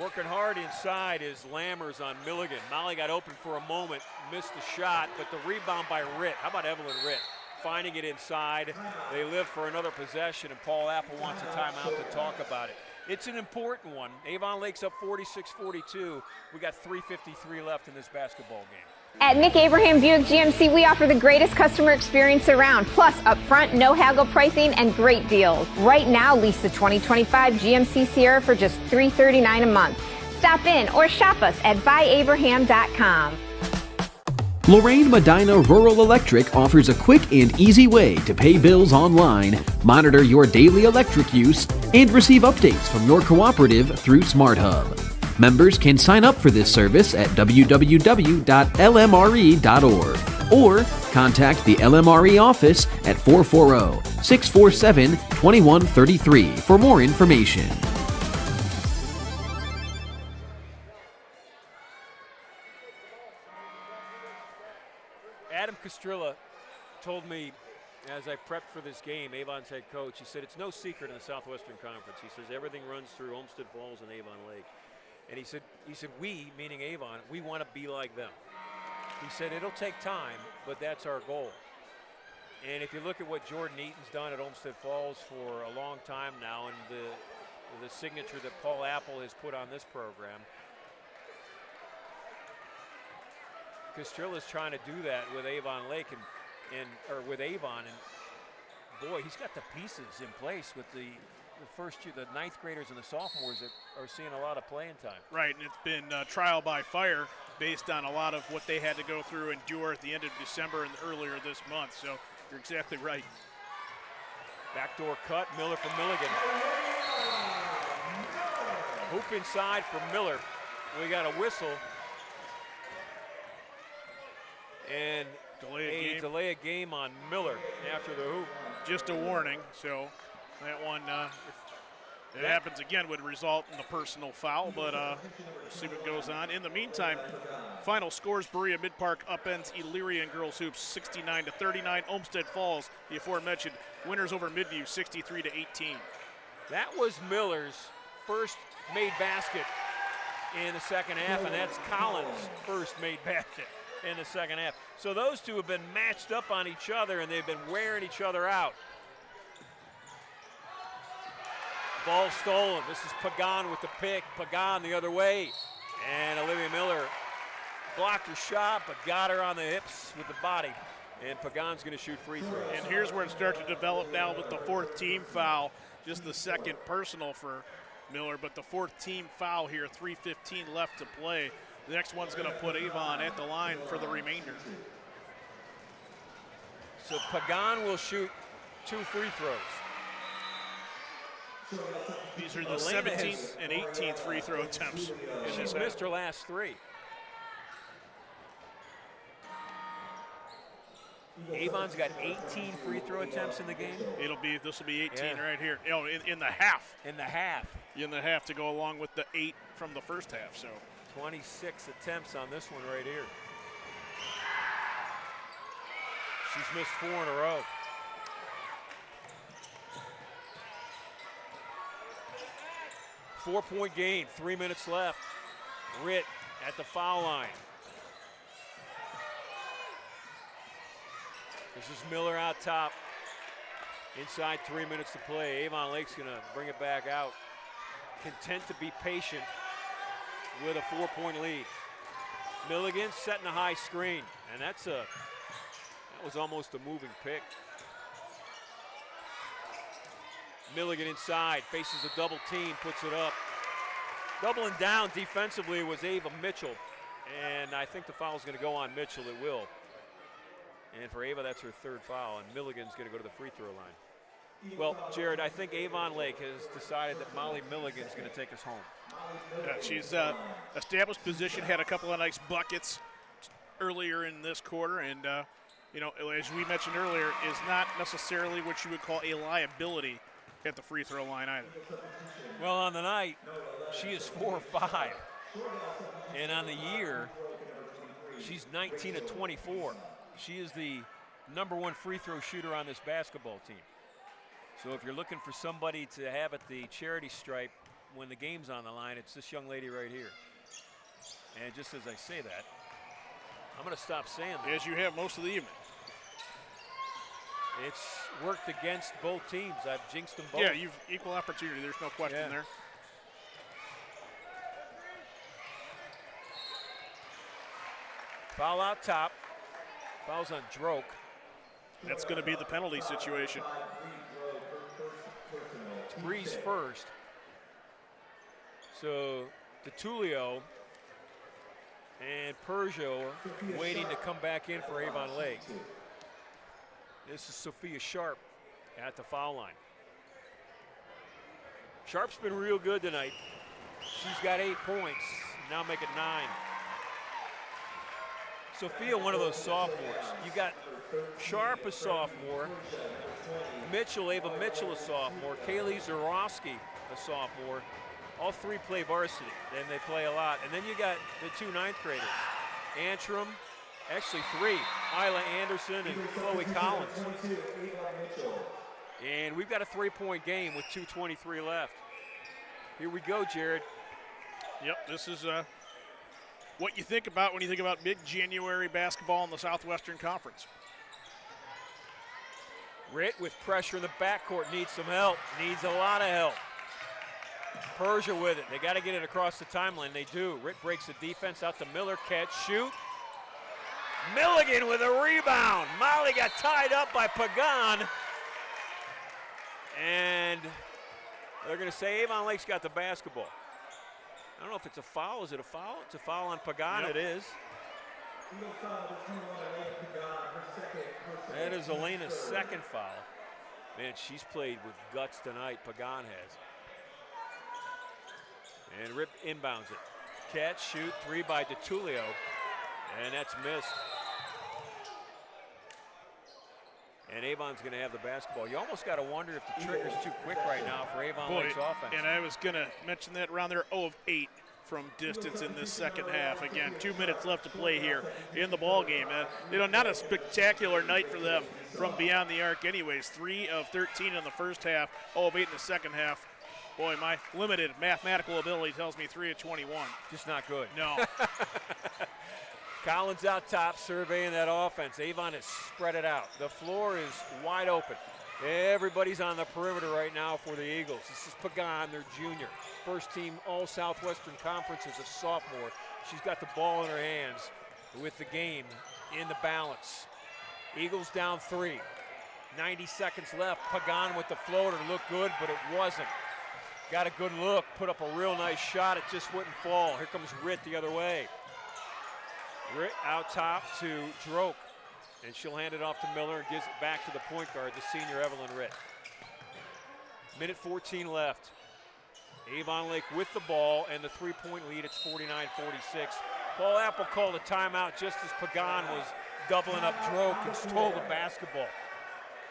Working hard inside is Lammers on Milligan. Molly got open for a moment, missed the shot, but the rebound by Ritt. How about Evelyn Ritt? Finding it inside. They live for another possession, and Paul Apple wants a timeout to talk about it. It's an important one. Avon Lake's up 46-42. We got 3:53 left in this basketball game. At Nick Abraham Buick GMC, we offer the greatest customer experience around, plus upfront, no haggle pricing and great deals. Right now, lease the 2025 GMC Sierra for just $339 a month. Stop in or shop us at buyabraham.com. Lorraine Medina Rural Electric offers a quick and easy way to pay bills online, monitor your daily electric use, and receive updates from your cooperative through SmartHub. Members can sign up for this service at www.lmre.org or contact the LMRE office at 440-647-2133 for more information. Adam Castrilla told me as I prepped for this game, Avon's head coach, he said it's no secret in the Southwestern Conference. He says everything runs through Olmsted Falls and Avon Lake. And he said, we, meaning Avon, we want to be like them. He said, it'll take time, but that's our goal. And if you look at what Jordan Eaton's done at Olmsted Falls for a long time now, and the signature that Paul Apple has put on this program, Castrilla's trying to do that with Avon Lake or with Avon, and boy, he's got the pieces in place with the ninth graders and the sophomores that are seeing a lot of playing time. Right, and it's been trial by fire based on a lot of what they had to go through and endure at the end of December and earlier this month. So you're exactly right. Backdoor cut, Miller from Milligan. Hoop inside for Miller. We got a whistle. And delay a game on Miller after the hoop. Just a warning, so that one, if it happens again, would result in the personal foul, but we'll see what goes on. In the meantime, final scores: Berea Mid-Park upends Illyrian girls hoops 69-39. Olmsted Falls, the aforementioned, winners over Midview 63-18. That was Miller's first made basket in the second half, and that's Collins' first made basket in the second half. So those two have been matched up on each other, and they've been wearing each other out. Ball stolen. This is Pagan with the pick. Pagan the other way. And Olivia Miller blocked her shot, but got her on the hips with the body. And Pagan's going to shoot free throws. And here's where it starts to develop now with the fourth team foul. Just the second personal for Miller, but the fourth team foul here, 3:15 left to play. The next one's going to put Avon at the line for the remainder. So Pagan will shoot 2 free throws. These are the 17th and 18th free throw attempts. She's missed her last 3. Avon's got 18 free throw attempts in the game. This will be 18 right here. In the half. In the half. In the half to go along with the 8 from the first half. So 26 attempts on this one right here. She's missed 4 in a row. Four-point game, 3 minutes left. Ritt at the foul line. This is Miller out top. Inside 3 minutes to play. Avon Lake's going to bring it back out. Content to be patient with a 4-point lead. Milligan setting a high screen, and that was almost a moving pick. Milligan inside, faces a double team, puts it up. Doubling down defensively was Ava Mitchell, and I think the foul is going to go on Mitchell. It will. And for Ava, that's her 3rd foul, and Milligan's going to go to the free throw line. Well, Jared, I think Avon Lake has decided that Molly Milligan's going to take us home. Yeah, she's established position, had a couple of nice buckets earlier in this quarter, and as we mentioned earlier, is not necessarily what you would call a liability at the free throw line either. Well, on the night, she is 4 or 5. And on the year, she's 19 of 24. She is the #1 free throw shooter on this basketball team. So if you're looking for somebody to have at the charity stripe when the game's on the line, it's this young lady right here. And just as I say that, I'm going to stop saying that. As you have most of the evening. It's worked against both teams. I've jinxed them both. Yeah, you've equal opportunity. There's no question there. Foul out top. Foul's on Droke. That's going to be the penalty situation. It's Breeze first. So DeTulio and Peugeot waiting to come back in for Avon Lake. This is Sophia Sharp at the foul line. Sharp's been real good tonight. She's got 8 points, now make it 9. Sophia, one of those sophomores. You got Sharp, a sophomore. Mitchell, Ava Mitchell, a sophomore. Kaylee Zarowski, a sophomore. All three play varsity, and they play a lot. And then you got the 2 9th graders. Antrim, actually 3. Isla Anderson and Chloe Collins. And we've got a 3-point game with 2:23 left. Here we go, Jared. Yep, this is what you think about when you think about mid-January basketball in the Southwestern Conference. Ritt with pressure in the backcourt, needs some help, needs a lot of help. Persia with it, they got to get it across the timeline, they do. Ritt breaks the defense out to Miller, catch, shoot. Milligan with a rebound. Molly got tied up by Pagan. And they're going to say Avon Lake's got the basketball. I don't know if it's a foul. Is it a foul? It's a foul on Pagan. Yep. It is. That is Elena's second foul. Man, she's played with guts tonight. Pagan has. And Rip inbounds it. Catch, shoot, 3 by DeTulio. And that's missed. And Avon's going to have the basketball. You almost got to wonder if the trigger's too quick right now for Avon Lake's offense. And I was going to mention that around there, 0 of 8 from distance in this second half. Again, 2 minutes left to play here in the ball game. Not a spectacular night for them from beyond the arc anyways. 3 of 13 in the first half, 0 of 8 in the second half. Boy, my limited mathematical ability tells me 3 of 21. Just not good. No. Collins out top, surveying that offense. Avon has spread it out. The floor is wide open. Everybody's on the perimeter right now for the Eagles. This is Pagan, their junior. First team All-Southwestern Conference as a sophomore. She's got the ball in her hands with the game in the balance. Eagles down 3. 90 seconds left. Pagan with the floater looked good, but it wasn't. Got a good look, put up a real nice shot. It just wouldn't fall. Here comes Ritt the other way. Ritt out top to Droke, and she'll hand it off to Miller and gives it back to the point guard, the senior Evelyn Ritt. Minute 14 left. Avon Lake with the ball and the 3-point lead. It's 49-46. Paul Apple called a timeout just as Pagan was doubling up Droke and stole the basketball.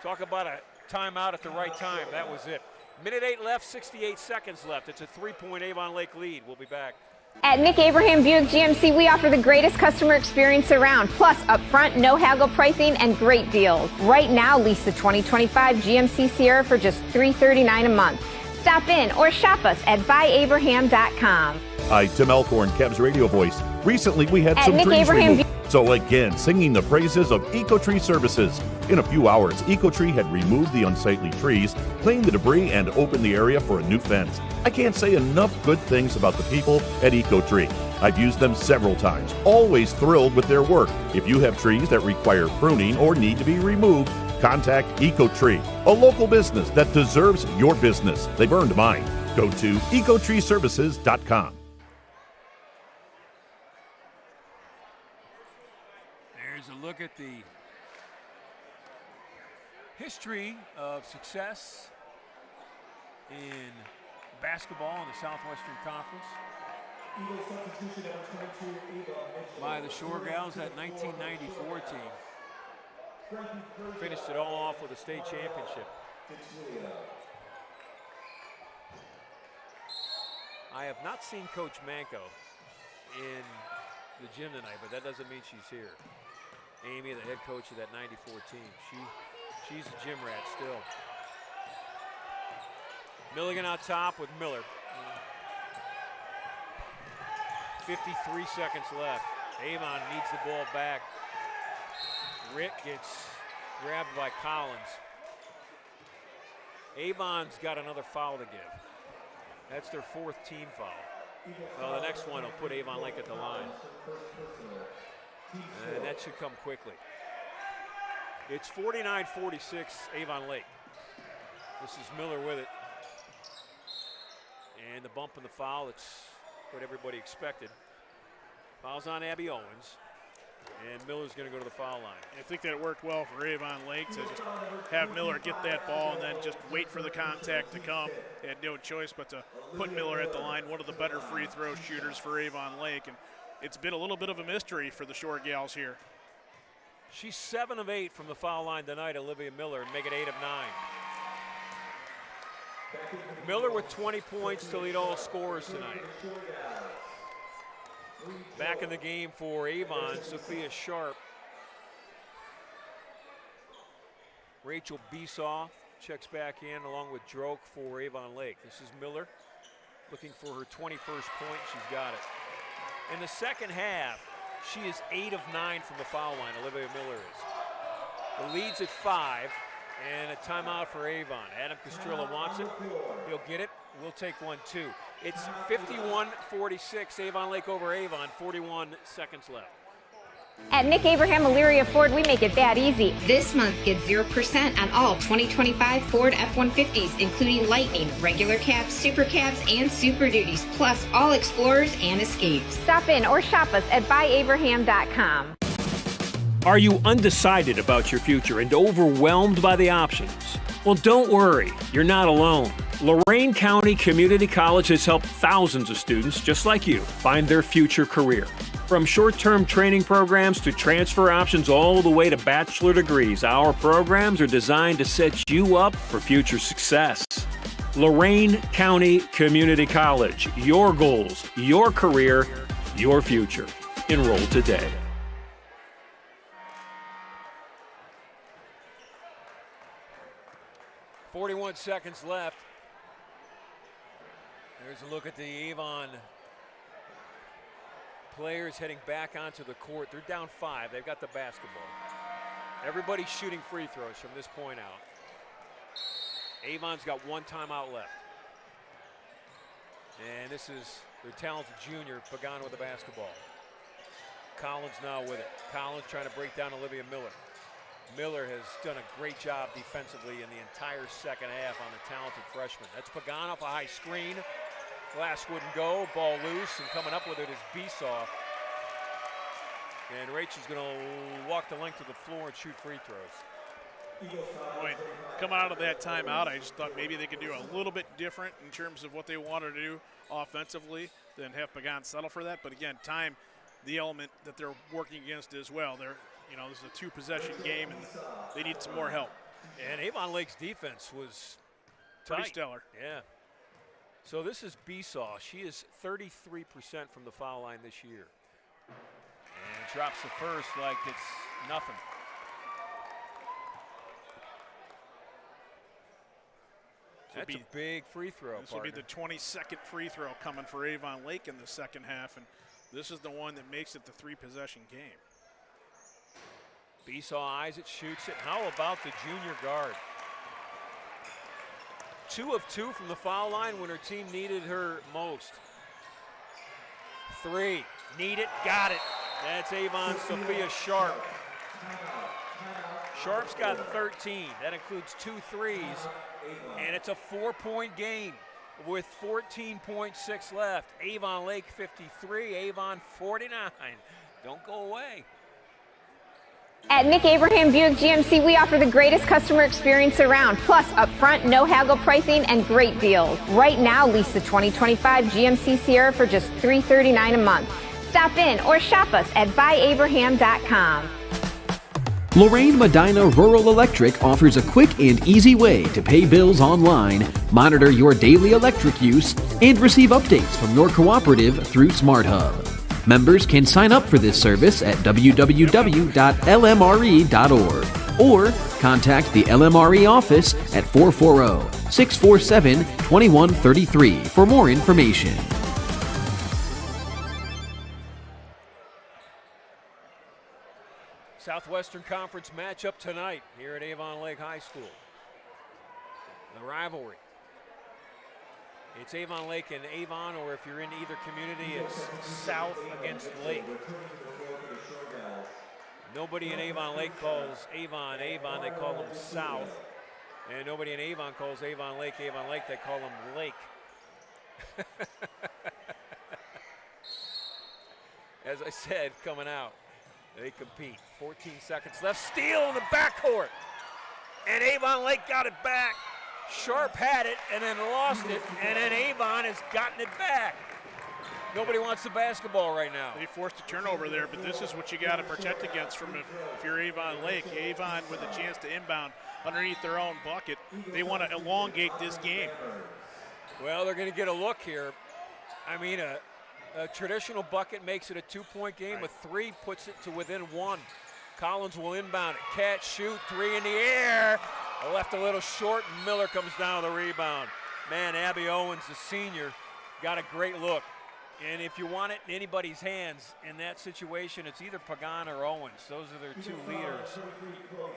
Talk about a timeout at the right time. That was it. Minute 8 left, 68 seconds left. It's a 3-point Avon Lake lead. We'll be back. At Nick Abraham Buick GMC, we offer the greatest customer experience around, plus upfront, no haggle pricing and great deals. Right now, lease the 2025 GMC Sierra for just $339 a month. Stop in or shop us at buyabraham.com. Hi, Tim Elkhorn, Cavs radio voice. Recently, we had some trees removed. So again, singing the praises of EcoTree Services. In a few hours, EcoTree had removed the unsightly trees, cleaned the debris, and opened the area for a new fence. I can't say enough good things about the people at EcoTree. I've used them several times, always thrilled with their work. If you have trees that require pruning or need to be removed, contact EcoTree, a local business that deserves your business. They've earned mine. Go to ecotreeservices.com. There's a look at the history of success in basketball in the Southwestern Conference by the Shoregals, that 1994 team. Finished it all off with a state championship. I have not seen Coach Manko in the gym tonight, but that doesn't mean she's here. Amy, the head coach of that 94 team, she's a gym rat still. Milligan on top with Miller. 53 seconds left. Avon needs the ball back. Rick gets grabbed by Collins. Avon's got another foul to give. That's their 4th team foul. Well, the next one will put Avon Lake at the line. And that should come quickly. It's 49-46 Avon Lake. This is Miller with it. And the bump and the foul, it's what everybody expected. Foul's on Abby Owens. And Miller's going to go to the foul line. I think that worked well for Avon Lake to just have Miller get that ball and then just wait for the contact to come. They had no choice but to put Miller at the line, one of the better free throw shooters for Avon Lake. And it's been a little bit of a mystery for the Shoregals here. She's 7 of 8 from the foul line tonight, Olivia Miller, and make it 8 of 9. Miller with 20 points to lead all scorers tonight. Back in the game for Avon, Sophia Sharp. Rachel Besaw checks back in along with Droke for Avon Lake. This is Miller looking for her 21st point. She's got it. In the second half, she is 8 of 9 from the foul line, Olivia Miller is. The lead's at 5, and a timeout for Avon. Adam Castrillo wants it. He'll get it. We'll take one, too. It's 51-46, Avon Lake over Avon, 41 seconds left. At Nick Abraham Elyria Ford, we make it that easy. This month, get 0% on all 2025 Ford F-150s, including Lightning, regular cabs, super cabs, and Super Duties, plus all Explorers and Escapes. Stop in or shop us at buyabraham.com. Are you undecided about your future and overwhelmed by the options? Well, don't worry, you're not alone. Lorain County Community College has helped thousands of students just like you find their future career. From short-term training programs to transfer options all the way to bachelor degrees, our programs are designed to set you up for future success. Lorain County Community College, your goals, your career, your future. Enroll today. .41 seconds left. There's a look at the Avon players heading back onto the court. They're down 5. They've got the basketball. Everybody's shooting free throws from this point out. Avon's got 1 timeout left. And this is their talented junior, Pagan, with the basketball. Collins now with it. Collins trying to break down Olivia Miller. Miller has done a great job defensively in the entire second half on the talented freshman. That's Pagan off a high screen. Glass wouldn't go, ball loose, and coming up with it is Besaw. And Rachel's going to walk the length of the floor and shoot free throws. Boy, coming out of that timeout, I just thought maybe they could do a little bit different in terms of what they wanted to do offensively than have Pagan settle for that. But again, time, the element that they're working against as well. This is a 2-possession game, and they need some more help. And Avon Lake's defense was pretty tight. stellar. Yeah. So this is Besaw. She is 33% from the foul line this year. And drops the first like it's nothing. That's a big free throw. This will be the 22nd free throw coming for Avon Lake in the second half, and this is the one that makes it the 3-possession game. Besaw eyes it, shoots it. How about the junior guard? 2 of 2 from the foul line when her team needed her most. 3, need it, got it. That's Avon's Sophia Sharp. Sharp's got 13. That includes 2 threes, and it's a 4-point game with 14.6 left. Avon Lake 53, Avon 49. Don't go away. At Nick Abraham Buick GMC, we offer the greatest customer experience around, plus upfront, no haggle pricing and great deals. Right now, lease the 2025 GMC Sierra for just $339 a month. Stop in or shop us at buyabraham.com. Lorain Medina Rural Electric offers a quick and easy way to pay bills online, monitor your daily electric use, and receive updates from your cooperative through SmartHub. Members can sign up for this service at www.lmre.org or contact the LMRE office at 440-647-2133 for more information. Southwestern Conference matchup tonight here at Avon Lake High School. The rivalry. It's Avon Lake and Avon, or if you're in either community, it's South against Lake. Nobody in Avon Lake calls Avon, Avon, they call them South. And nobody in Avon calls Avon, Lake, they call them Lake. As I said, coming out, they compete. 14 seconds left, steal in the backcourt. And Avon Lake got it back. Sharp had it and then lost it, and then Avon has gotten it back. Nobody wants the basketball right now. They forced a turnover there, but this is what you got to protect against from if you're Avon Lake. Avon with a chance to inbound underneath their own bucket. They want to elongate this game. Well, they're going to get a look here. I mean, a traditional bucket makes it a 2-point game. Right. A 3 puts it to within 1. Collins will inbound it. Catch, shoot, 3 in the air. Left a little short, and Miller comes down with the rebound. Man, Abby Owens, the senior, got a great look. And if you want it in anybody's hands in that situation, it's either Pagan or Owens. Those are their 2 leaders.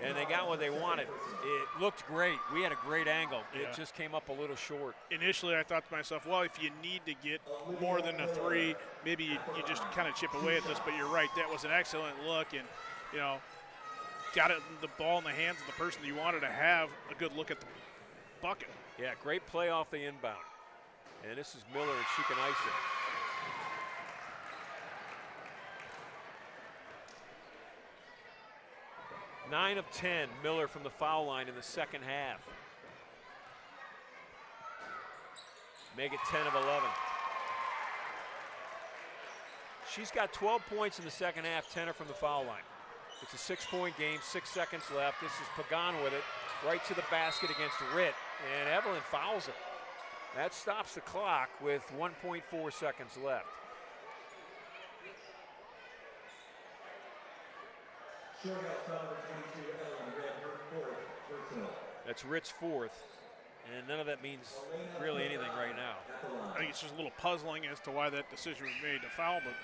And they got what they wanted. It looked great. We had a great angle. It just came up a little short. Initially, I thought to myself, well, if you need to get more than a 3, maybe you just kind of chip away at this. But you're right. That was an excellent look. And, you know, got it, the ball in the hands of the person that you wanted to have a good look at the bucket. Yeah, great play off the inbound. And this is Miller, and she can ice it. Nine of 10, Miller from the foul line in the second half. Make it 10 of 11. She's got 12 points in the second half, 10 are from the foul line. It's a 6-point game, 6 seconds left. This is Pagan with it, right to the basket against Ritt, and Evelyn fouls her. That stops the clock with 1.4 seconds left. That's Ritt's 4th, and none of that means really anything right now. I think it's just a little puzzling as to why that decision was made to foul, but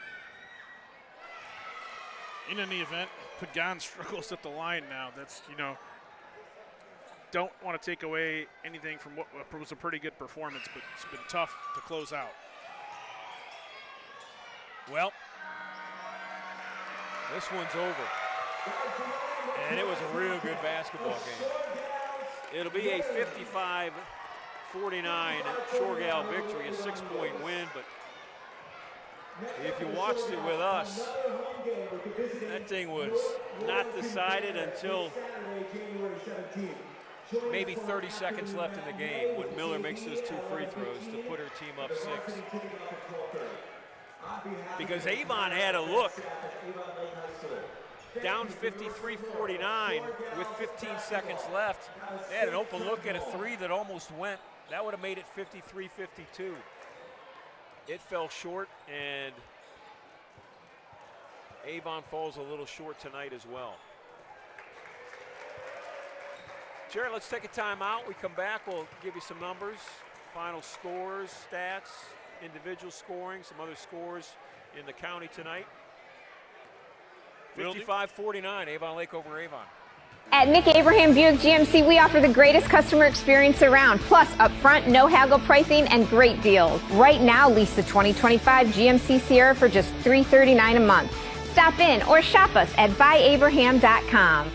in any event, Pagan struggles at the line now. That's, you know, don't want to take away anything from what was a pretty good performance, but it's been tough to close out. Well, this one's over. And it was a real good basketball game. It'll be a 55-49 Shoregal victory, a 6-point win, but if you watched it with us, that thing was not decided until maybe 30 seconds left in the game when Miller makes those 2 free throws to put her team up 6. Because Avon had a look. Down 53-49 with 15 seconds left. They had an open look at a 3 that almost went. That would have made it 53-52. It fell short, and Avon falls a little short tonight as well. Jared, let's take a timeout. We come back, we'll give you some numbers, final scores, stats, individual scoring, some other scores in the county tonight. 55-49, Avon Lake over Avon. At Nick Abraham Buick GMC, we offer the greatest customer experience around, plus upfront, no haggle pricing and great deals. Right now, lease the 2025 GMC Sierra for just $339 a month. Stop in or shop us at buyabraham.com.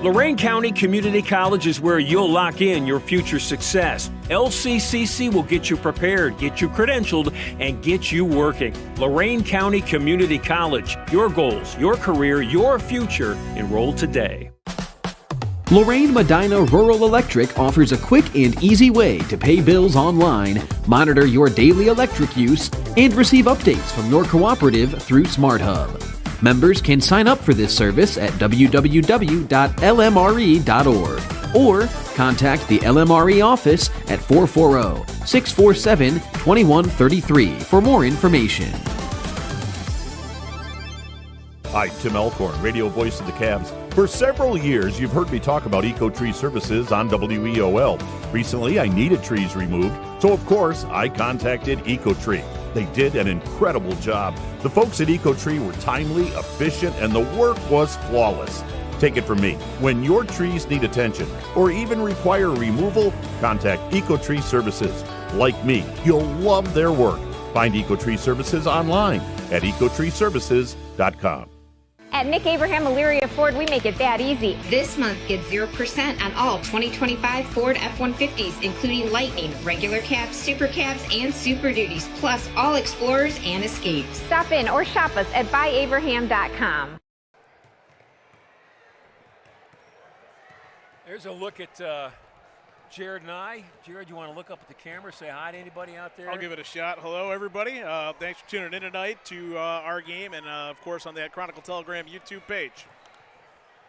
Lorain County Community College is where you'll lock in your future success. LCCC will get you prepared, get you credentialed, and get you working. Lorain County Community College. Your goals, your career, your future. Enroll today. Lorain Medina Rural Electric offers a quick and easy way to pay bills online, monitor your daily electric use, and receive updates from your cooperative through SmartHub. Members can sign up for this service at www.lmre.org or contact the LMRE office at 440-647-2133 for more information. Hi, Tim Elkhorn, radio voice of the Cavs. For several years, you've heard me talk about EcoTree Services on WEOL. Recently, I needed trees removed, so of course, I contacted EcoTree. They did an incredible job. The folks at EcoTree were timely, efficient, and the work was flawless. Take it from me, when your trees need attention or even require removal, contact EcoTree Services. Like me, you'll love their work. Find EcoTree Services online at ecotreeservices.com. At Nick Abraham Elyria Ford, we make it that easy. This month, get 0% on all 2025 Ford F-150s, including Lightning, regular cabs, super cabs, and Super Duties, plus all Explorers and Escapes. Stop in or shop us at buyabraham.com. There's a look at Jared and I. Jared, you want to look up at the camera, say hi to anybody out there? I'll give it a shot. Hello, everybody. Thanks for tuning in tonight to our game and, of course, on that Chronicle Telegram YouTube page.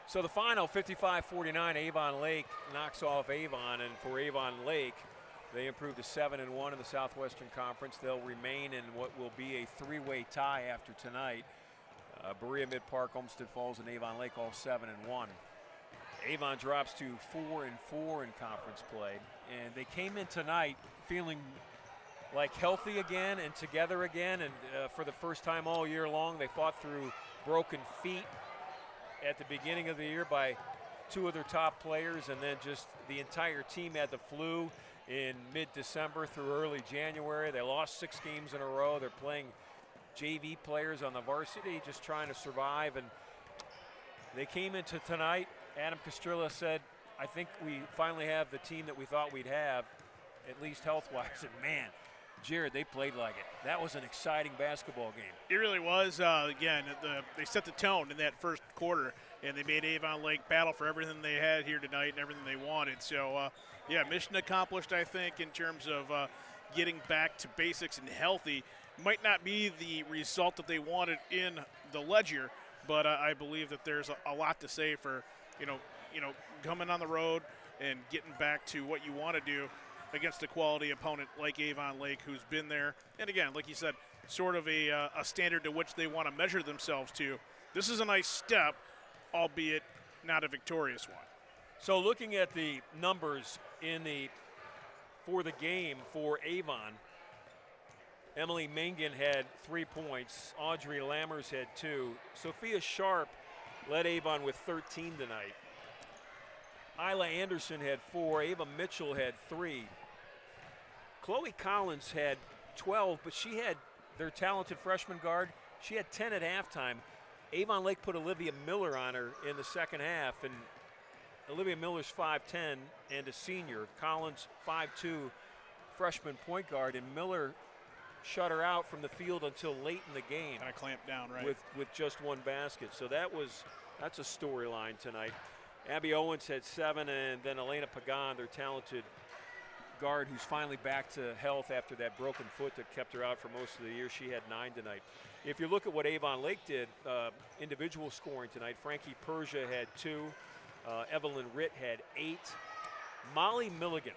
So the final, 55-49, Avon Lake knocks off Avon, and for Avon Lake, they improved to 7-1 in the Southwestern Conference. They'll remain in what will be a three-way tie after tonight. Berea, Mid-Park, Olmsted Falls, and Avon Lake all 7-1. Avon drops to 4-4 in conference play, and they came in tonight feeling like healthy again and together again, and for the first time all year long, they fought through broken feet at the beginning of the year by two of their top players, and then just the entire team had the flu in mid-December through early January. They lost 6 games in a row. They're playing JV players on the varsity, just trying to survive, and they came into tonight. Adam Castrilla said, I think we finally have the team that we thought we'd have, at least health-wise. And man, Jared, they played like it. That was an exciting basketball game. It really was. Again, they set the tone in that first quarter, and they made Avon Lake battle for everything they had here tonight and everything they wanted. So, yeah, mission accomplished, I think, in terms of getting back to basics and healthy. Might not be the result that they wanted in the Ledger, but I believe that there's a lot to say for you know, coming on the road and getting back to what you want to do against a quality opponent like Avon Lake, who's been there. And again, like you said, sort of a standard to which they want to measure themselves to. This is a nice step, albeit not a victorious one. So looking at the numbers for the game for Avon, Emily Mangan had 3 points. Audrey Lammers had 2. Sophia Sharp led Avon with 13 tonight. Isla Anderson had 4. Ava Mitchell had 3. Chloe Collins had 12, but she had their talented freshman guard. She had 10 at halftime. Avon Lake put Olivia Miller on her in the second half, and Olivia Miller's 5'10" and a senior. Collins 5'2", freshman point guard, and Miller shut her out from the field until late in the game. Kind of clamped down, right? With just 1 basket. So that's a storyline tonight. Abby Owens had 7, and then Elena Pagan, their talented guard, who's finally back to health after that broken foot that kept her out for most of the year. She had 9 tonight. If you look at what Avon Lake did, individual scoring tonight, Frankie Persia had 2. Evelyn Ritt had 8. Molly Milligan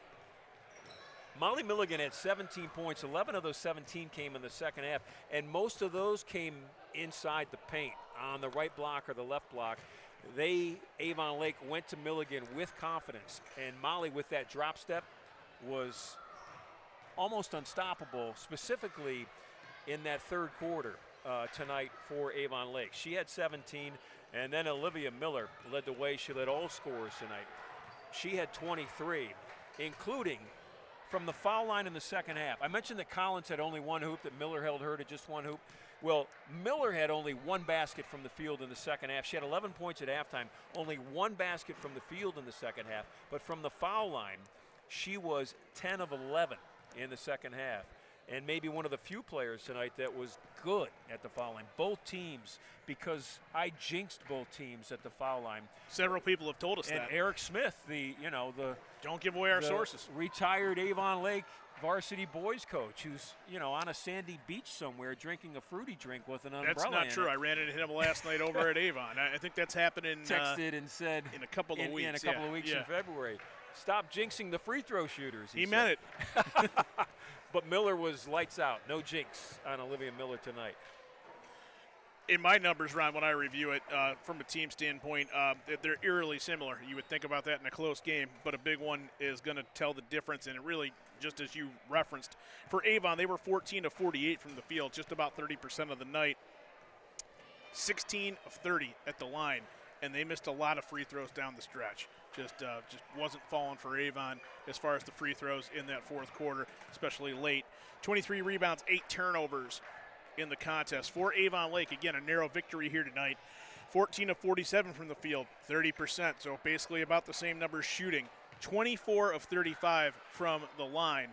had 17 points. 11 of those 17 came in the second half, and most of those came inside the paint on the right block or the left block. Avon Lake went to Milligan with confidence, and Molly, with that drop step, was almost unstoppable, specifically in that third quarter tonight for Avon Lake. She had 17, and then Olivia Miller led the way. She led all scorers tonight. She had 23, including from the foul line in the second half. I mentioned that Collins had only 1 hoop, that Miller held her to just 1 hoop. Well, Miller had only 1 basket from the field in the second half. She had 11 points at halftime, only 1 basket from the field in the second half. But from the foul line, she was 10 of 11 in the second half. And maybe one of the few players tonight that was good at the foul line. Both teams, because I jinxed both teams at the foul line. Several people have told us that. And Eric Smith, the don't give away our sources, retired Avon Lake varsity boys coach, who's on a sandy beach somewhere drinking a fruity drink with an umbrella. That's not true. I ran into him last night over at Avon. I think that's happening. Texted and said in a couple of weeks. In a couple of weeks in February. Stop jinxing the free throw shooters. He meant it. But Miller was lights out. No jinx on Olivia Miller tonight. In my numbers, Ron, when I review it from a team standpoint, they're eerily similar. You would think about that in a close game, but a big one is going to tell the difference. And it really, just as you referenced, for Avon, they were 14 of 48 from the field, just about 30% of the night. 16 of 30 at the line, and they missed a lot of free throws down the stretch. Just wasn't falling for Avon as far as the free throws in that fourth quarter, especially late. 23 rebounds, 8 turnovers in the contest. For Avon Lake, again, a narrow victory here tonight. 14 of 47 from the field, 30%, so basically about the same numbers shooting. 24 of 35 from the line,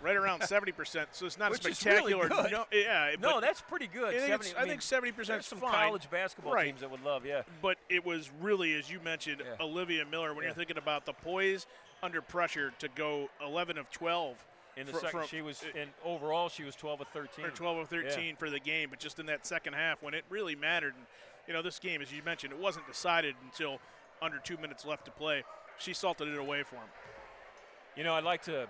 right around 70%, so it's not Which a spectacular. Is really good. No, that's pretty good. I think 70% is some fine. college basketball Right. teams that would love, yeah. But it was really, as you mentioned, Olivia Miller, when you're thinking about the poise under pressure to go 11 of 12. In the second, she was, and overall, she was 12 of 13. Or 12 of 13 for the game, but just in that second half when it really mattered. And, this game, as you mentioned, it wasn't decided until under 2 minutes left to play. She salted it away for them. I'd like to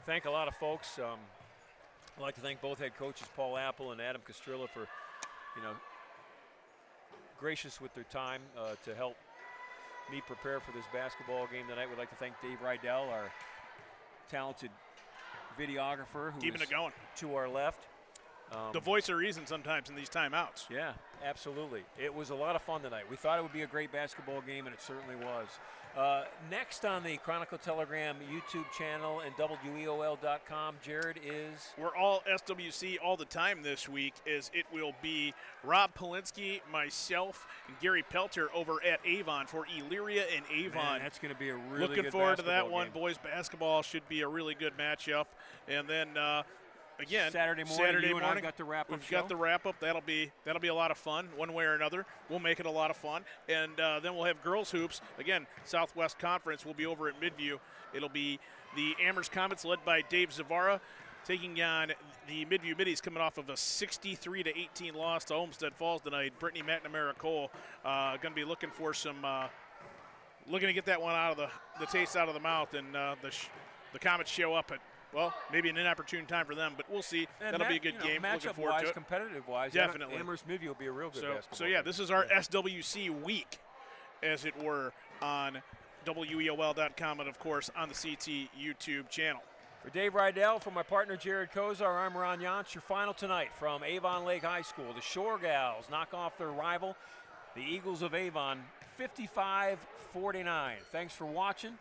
thank a lot of folks. I'd like to thank both head coaches, Paul Apple and Adam Castrilla, for, gracious with their time to help me prepare for this basketball game tonight. We'd like to thank Dave Rydell, our talented videographer, who keeping is it going to our left. The voice of reason sometimes in these timeouts. Yeah, absolutely. It was a lot of fun tonight. We thought it would be a great basketball game, and it certainly was. Next on the Chronicle Telegram YouTube channel and WEOL.com, Jared, is... We're all SWC all the time this week, as it will be Rob Polinsky, myself, and Gary Pelter over at Avon for Elyria and Avon. Man, that's going to be a really Looking good forward to that game. one. Boys basketball should be a really good matchup. And then... again, Saturday morning, you and I got the wrap-up We've got the wrap-up. That'll be a lot of fun, one way or another. We'll make it a lot of fun. And then we'll have girls hoops. Again, Southwest Conference will be over at Midview. It'll be the Amherst Comets led by Dave Zavara taking on the Midview Middies coming off of a 63-18 loss to Olmsted Falls tonight. Brittany McNamara-Cole going to be looking for some looking to get that one out of the taste out of the mouth. And the Comets show up at, well, maybe an inopportune time for them, but we'll see. And that'll be a good game. Looking forward to it. Competitive-wise, definitely. Amherst Midview will be a real good basketball So yeah, game. this is our SWC week, as it were, on WEOL.com and, of course, on the CT YouTube channel. For Dave Rydell, for my partner Jared Kozar, I'm Ron Yantz. Your final tonight from Avon Lake High School. The Shoregals knock off their rival, the Eagles of Avon, 55-49. Thanks for watching.